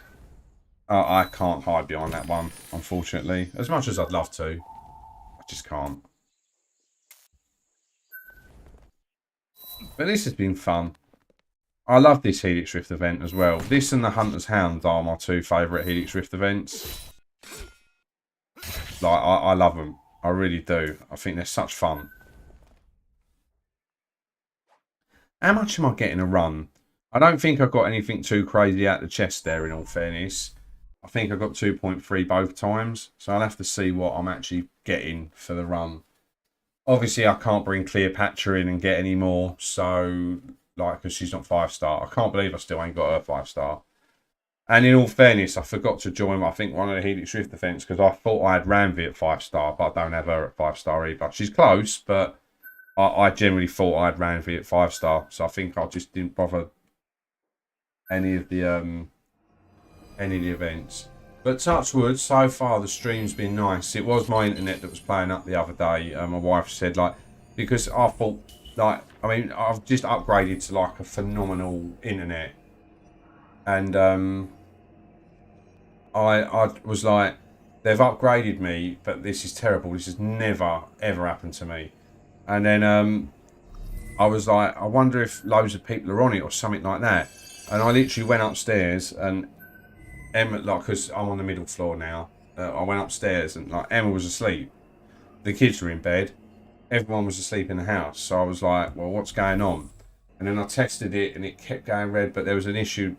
I can't hide behind that one. Unfortunately, as much as I'd love to, I just can't. But this has been fun. I love this Helix Rift event as well. This and the Hunter's Hound are my two favourite Helix Rift events. Like, I love them. I really do. I think they're such fun. How much am I getting a run? I don't think I got anything too crazy out the chest there, in all fairness. I think I got 2.3 both times. So I'll have to see what I'm actually getting for the run. Obviously, I can't bring Cleopatra in and get any more. So, like, because she's not 5-star. I can't believe I still ain't got her 5-star. And in all fairness, I forgot to join, I think, one of the Helix Rift events because I thought I had Ramvi at 5-star, but I don't have her at 5-star either. She's close, but I generally thought I had Ramvi at 5-star. So I think I just didn't bother any of the events. But touch wood, so far the stream's been nice. It was my internet that was playing up the other day. My wife said, like, because I thought, like, I mean, I've just upgraded to like a phenomenal internet. And I was like, they've upgraded me, but this is terrible. This has never, ever happened to me. And then I was like, I wonder if loads of people are on it or something like that. And I literally went upstairs and Emma, like, because I'm on the middle floor now, I went upstairs and like Emma was asleep. The kids were in bed. Everyone was asleep in the house. So I was like, well, what's going on? And then I tested it and it kept going red, but there was an issue.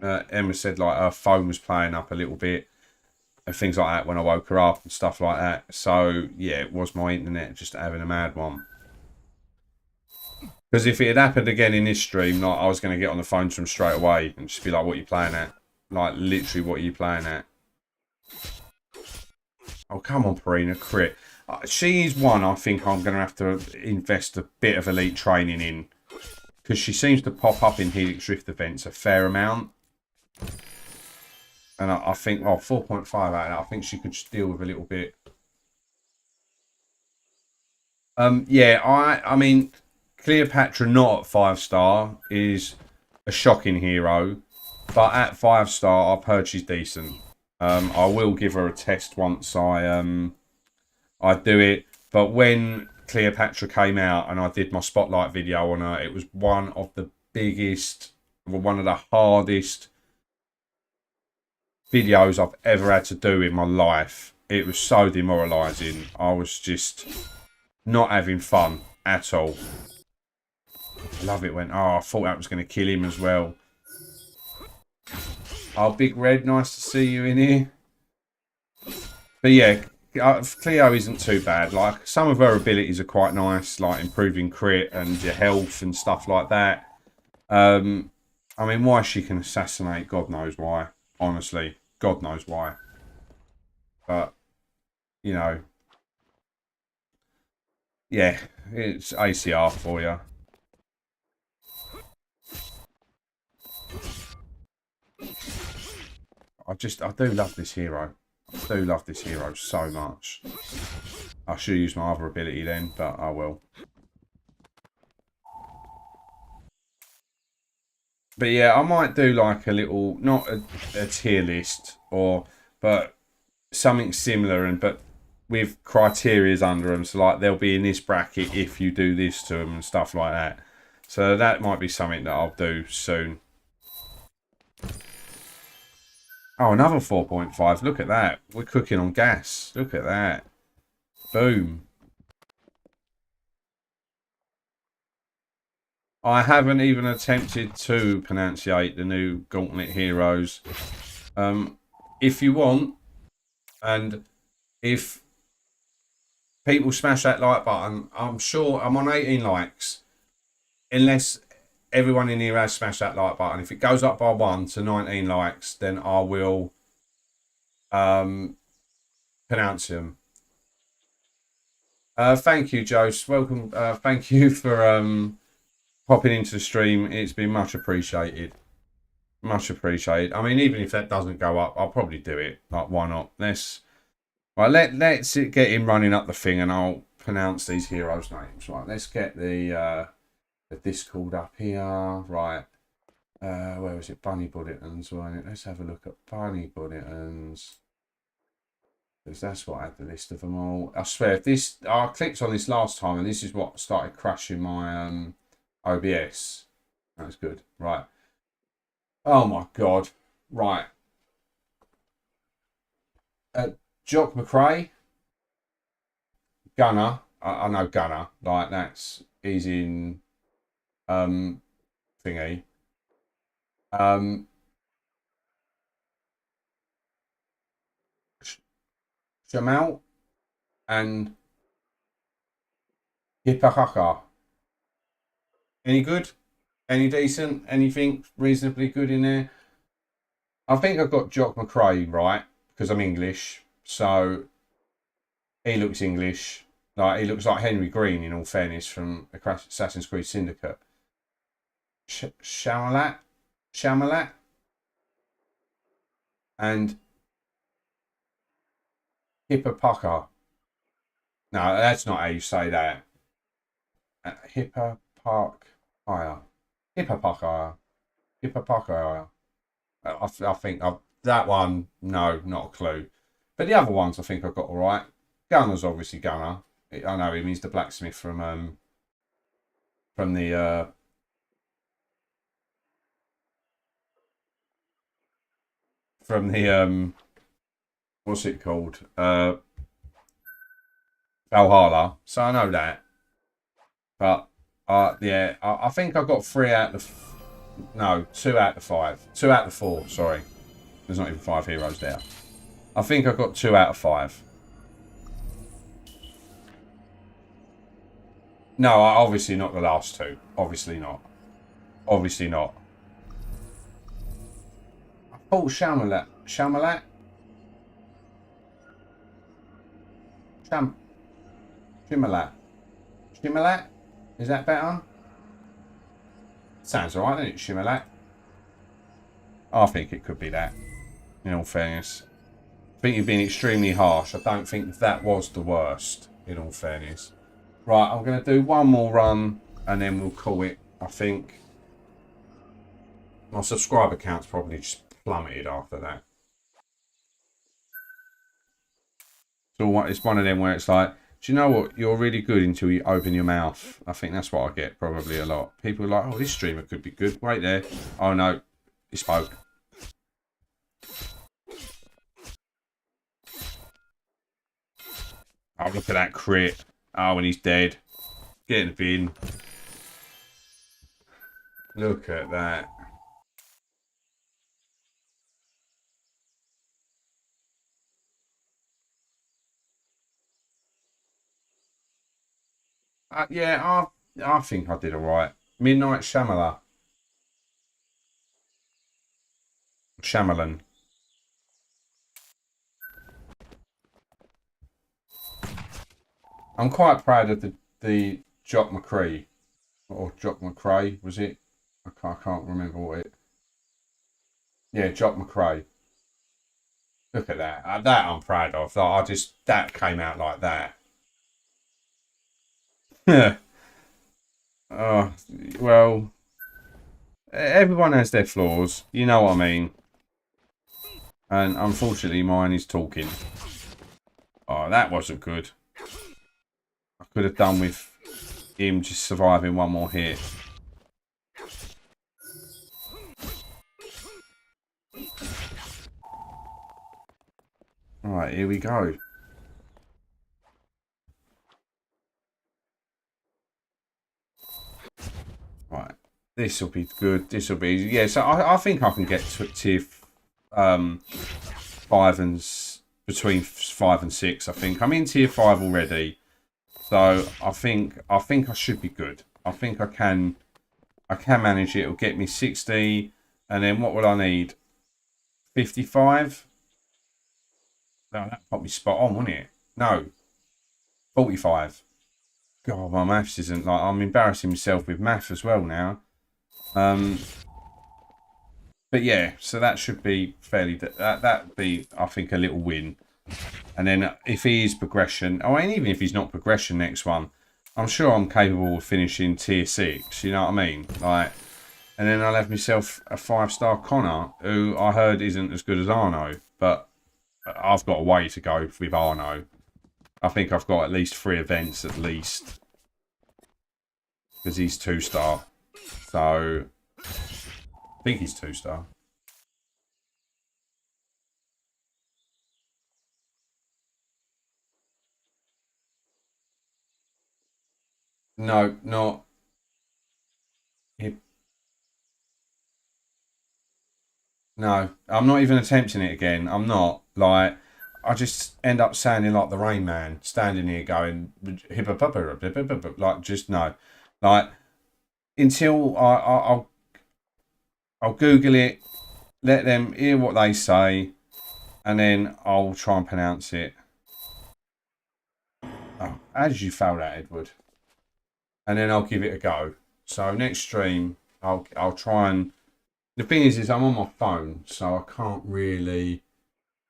Emma said like her phone was playing up a little bit and things like that when I woke her up and stuff like that. So yeah, it was my internet just having a mad one. Because if it had happened again in this stream, like, I was going to get on the phone to them straight away and just be like, what are you playing at? Like, literally, what are you playing at? Oh, come on, Perina, crit. She is one I think I'm going to have to invest a bit of elite training in. Because she seems to pop up in Helix Rift events a fair amount. And I think, well, 4.5 out of that, I think she could just deal with a little bit. Yeah, I mean, Cleopatra not at 5-star is a shocking hero. But at 5-star, I've heard she's decent. I will give her a test once I do it. But when Cleopatra came out and I did my spotlight video on her, it was one of the biggest, one of the hardest videos I've ever had to do in my life. It was so demoralising. I was just not having fun at all. I love it when, I thought that was going to kill him as well. Oh, Big Red, nice to see you in here. But yeah, Cleo isn't too bad. Like, some of her abilities are quite nice, like improving crit and your health and stuff like that. I mean, why she can assassinate, God knows why. Honestly, God knows why. But, you know, yeah, it's ACR for you. I do love this hero. I do love this hero so much. I should use my other ability then, but I will. But yeah, I might do like a little, not a tier list, but something similar, but with criterias under them. So like they'll be in this bracket if you do this to them and stuff like that. So that might be something that I'll do soon. Oh, another 4.5. Look at that. We're cooking on gas. Look at that. Boom. I haven't even attempted to pronunciate the new Gauntlet heroes. If you want, and if people smash that like button, I'm sure I'm on 18 likes. Unless everyone in here has smashed that like button. If it goes up by 1 to 19 likes, then I will pronounce them. Thank you, Jose. Welcome. Thank you for popping into the stream. It's been much appreciated. Much appreciated. I mean, even if that doesn't go up, I'll probably do it. Like, why not? Let's get him running up the thing, and I'll pronounce these heroes' names. Right. Let's get the Discord up here. Right. Where was it? Bunny Bulletins, wasn't it? Let's have a look at Bunny Bulletins. Because that's what I had the list of them all. I swear, if this, I clicked on this last time, and this is what started crashing my OBS. That's good. Right. Oh my god. Right. Jock McRae. Gunner. I know Gunner. Like, that's, he's in thingy. Jamal and Hipahaka. Any good? Any decent? Anything reasonably good in there? I think I've got Jock McRae right because I'm English, so he looks English. Like, he looks like Henry Green, in all fairness, from Assassin's Creed Syndicate. Shamalat, and Hippopaka. No, that's not how you say that. Hippopaka. I think that one, no, not a clue. But the other ones I think I've got all right. Gunner's obviously Gunner. I know him. He's the blacksmith from the what's it called? Valhalla. So I know that. But yeah, I think I got 3 out of no, 2 out of 5. 2 out of 4, sorry. There's not even 5 heroes there. I think I got 2 out of 5. No, obviously not the last 2. Obviously not. Obviously not. Oh, Shamalat. Shamalat? Shimalat. Shimalat? Is that better? Sounds alright, doesn't it? Shimalat. I think it could be that, in all fairness. I think you've been extremely harsh. I don't think that was the worst, in all fairness. Right, I'm going to do one more run, and then we'll call it, I think. My subscriber count's probably just plummeted after that. So it's one of them where it's like, do you know what? You're really good until you open your mouth. I think that's what I get probably a lot. People are like, oh, this streamer could be good. Wait there. Oh, no. He spoke. Oh, look at that crit. Oh, and he's dead. Get in the bin. Look at that. Yeah, I think I did all right. Midnight Shyamalan. Shyamalan. I'm quite proud of the Jock McRae. Or Jock McRae, was it? I can't remember what it... Yeah, Jock McRae. Look at that. That I'm proud of. Like, that came out like that. Oh, well, everyone has their flaws. You know what I mean? And unfortunately, mine is talking. Oh, that wasn't good. I could have done with him just surviving one more hit. Alright, here we go. Right, this will be good. This will be easy. Yeah, so I think I can get to tier 5 and between 5 and 6. I think I'm in tier 5 already, so I think I should be good. I think I can manage it. It'll get me 60, and then what will I need? 55. No, that probably spot on, wouldn't it? No, 45. God, my maths isn't like I'm embarrassing myself with math as well now. But yeah, so that should be fairly. That'd be, I think, a little win. And then if he is progression, I mean, even if he's not progression next one, I'm sure I'm capable of finishing tier 6. You know what I mean? Like, and then I'll have myself a 5-star Connor, who I heard isn't as good as Arno, but I've got a way to go with Arno. I think I've got at least 3 events at least, because he's 2-star. So I think he's 2-star. No, not. No, I'm not even attempting it again. I'm not. Like, I just end up sounding like the Rain Man, standing here going, like, just no. Like, until I'll Google it, let them hear what they say, and then I'll try and pronounce it. Oh, as you found out, Edward. And then I'll give it a go. So next stream, I'll try and. The thing is I'm on my phone, so I can't really.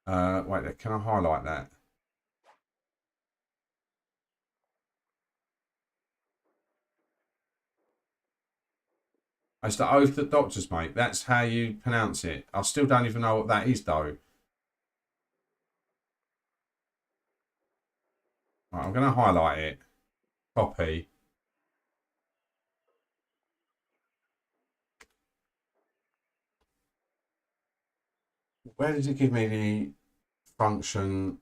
Wait, can I highlight that? It's the oath that doctors make. That's how you pronounce it. I still don't even know what that is, though. Right, I'm going to highlight it. Copy. Where did it give me the function?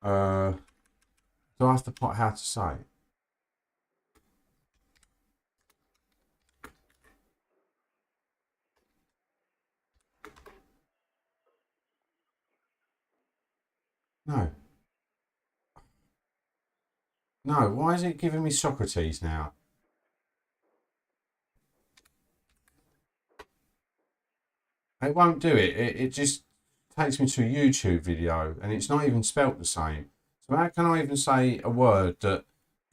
Do I have to put how to say? No. No, why is it giving me Socrates now? It won't do it. It just takes me to a YouTube video and it's not even spelt the same. So how can I even say a word that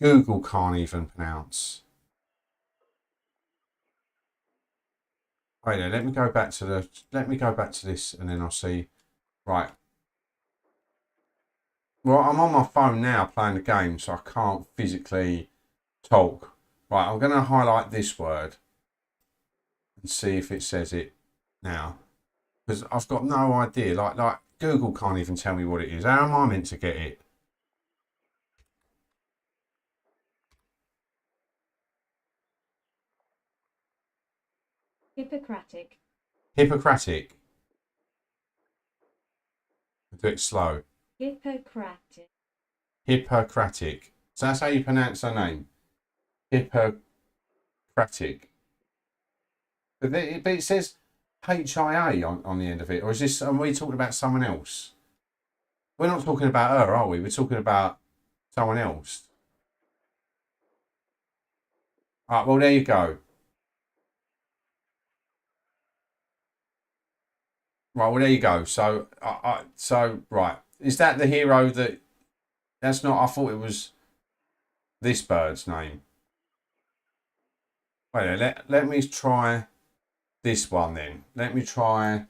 Google can't even pronounce? Wait there, let me go back to this and then I'll see. Right. Well, I'm on my phone now playing the game, so I can't physically talk. Right, I'm going to highlight this word and see if it says it now. Because I've got no idea. Like Google can't even tell me what it is. How am I meant to get it? Hippocratic. Hippocratic. Do it slow. Hippocratic. Hippocratic. So that's how you pronounce her name. Hippocratic. But it says HIA on the end of it. Or is this, are we talking about someone else? We're not talking about her, are we? We're talking about someone else. All right, well, there you go. Right, well, there you go. So, right. Is that the hero that... That's not... I thought it was this bird's name. Wait, let me try this one then. Let me try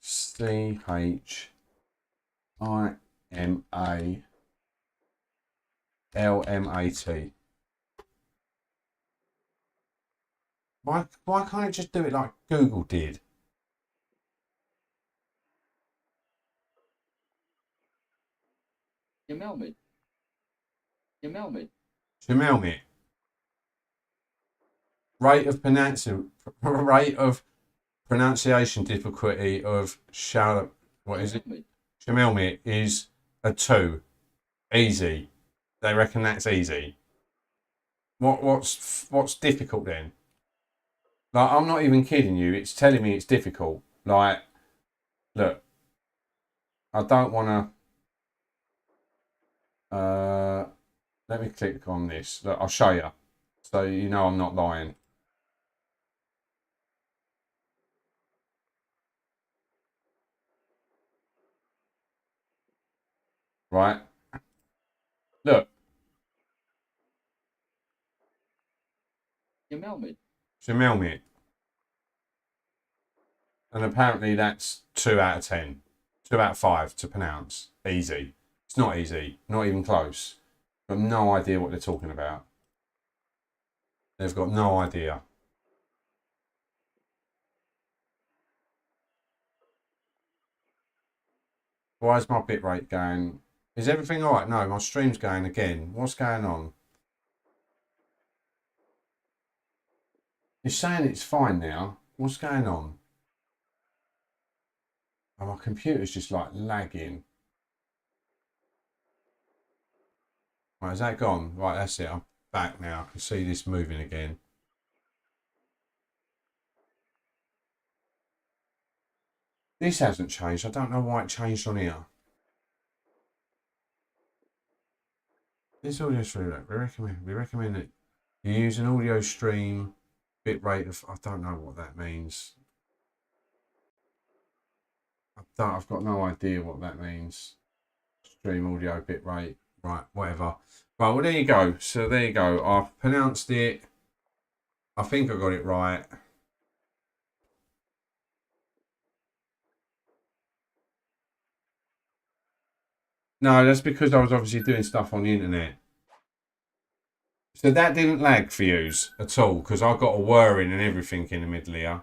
CHIMALMAT. Why can't it just do it like Google did? Gemeldet. Gemeldet. Gemeldet. Rate of pronunciation difficulty of what is it? Gemeldet is a 2. Easy. They reckon that's easy. What's difficult then? Like, I'm not even kidding you. It's telling me it's difficult. Like, look, I don't want to. Let me click on this. Look, I'll show you, so you know I'm not lying. Right? Look. Gemeldet. Gemeldet. And apparently that's 2 out of 10. 2 out of 5 to pronounce. Easy. It's not easy. Not even close. Got no idea what they're talking about. They've got no idea. Why is my bitrate going? Is everything alright? No, my stream's going again. What's going on? It's saying it's fine now. What's going on? Oh, my computer's just like lagging. Right, is that gone? Right, that's it. I'm back now. I can see this moving again. This hasn't changed. I don't know why it changed on here. This audio stream, we recommend that you use an audio stream bitrate of, I don't know what that means. I've got no idea what that means. Stream audio bitrate, right, whatever. Right, well, there you go. So there you go. I've pronounced it. I think I got it right. No, that's because I was obviously doing stuff on the internet. So that didn't lag for yous at all, because I got a whirring and everything in the middle here.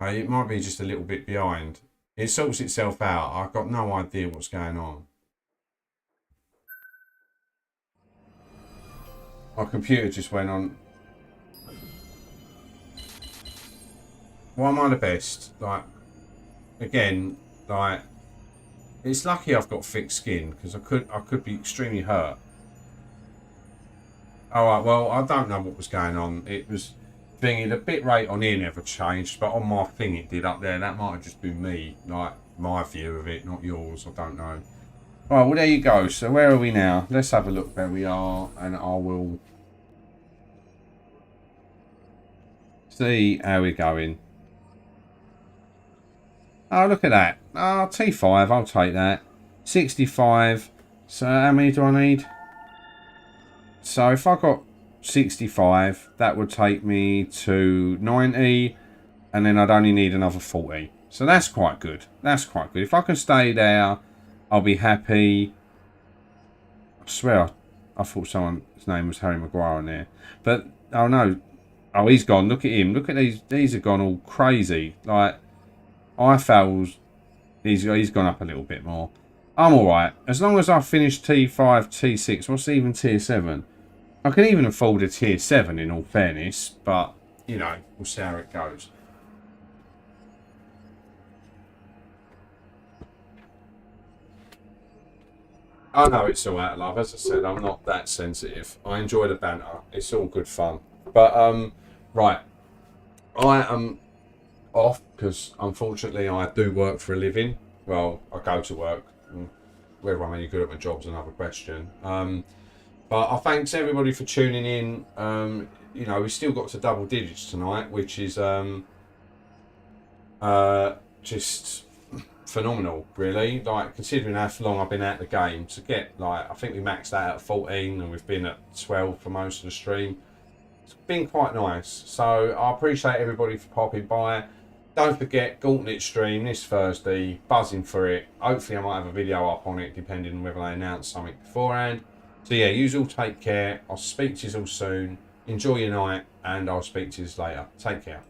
It might be just a little bit behind. It sorts itself out. I've got no idea what's going on. My computer just went on. Why am I the best? Like, again, like, it's lucky I've got thick skin, because I could be extremely hurt. Alright, well, I don't know what was going on. It was thingy, the bitrate on here never changed, but on my thing it did up there. That might have just been me, like, my view of it, not yours. I don't know. Alright, well, there you go. So where are we now? Let's have a look where we are, and I will see how we're going. Oh, look at that. Oh, T5, I'll take that. 65. So how many do I need? So if I got 65, that would take me to 90. And then I'd only need another 40. So that's quite good. That's quite good. If I can stay there, I'll be happy. I swear, I thought someone's name was Harry Maguire on there. But, oh no. Oh, he's gone. Look at him. Look at these. These have gone all crazy. Like, IFAL's, he's gone up a little bit more. I'm alright. As long as I finish T5, T6, what's even Tier 7? I can even afford a Tier 7 in all fairness, but, you know, we'll see how it goes. I know it's all out of love. As I said, I'm not that sensitive. I enjoy the banter. It's all good fun. But, right. I am off because unfortunately I do work for a living. Well, I go to work. Whether I'm any good at my job's another question. But I thanks everybody for tuning in. You know, we still got to double digits tonight, which is just phenomenal, really. Like, considering how long I've been at the game, to get, like, I think we maxed out at 14 and we've been at 12 for most of the stream. It's been quite nice. So I appreciate everybody for popping by. Don't forget, Gauntlet stream this Thursday, buzzing for it. Hopefully I might have a video up on it, depending on whether they announce something beforehand. So yeah, you all take care. I'll speak to you all soon. Enjoy your night, and I'll speak to you later. Take care.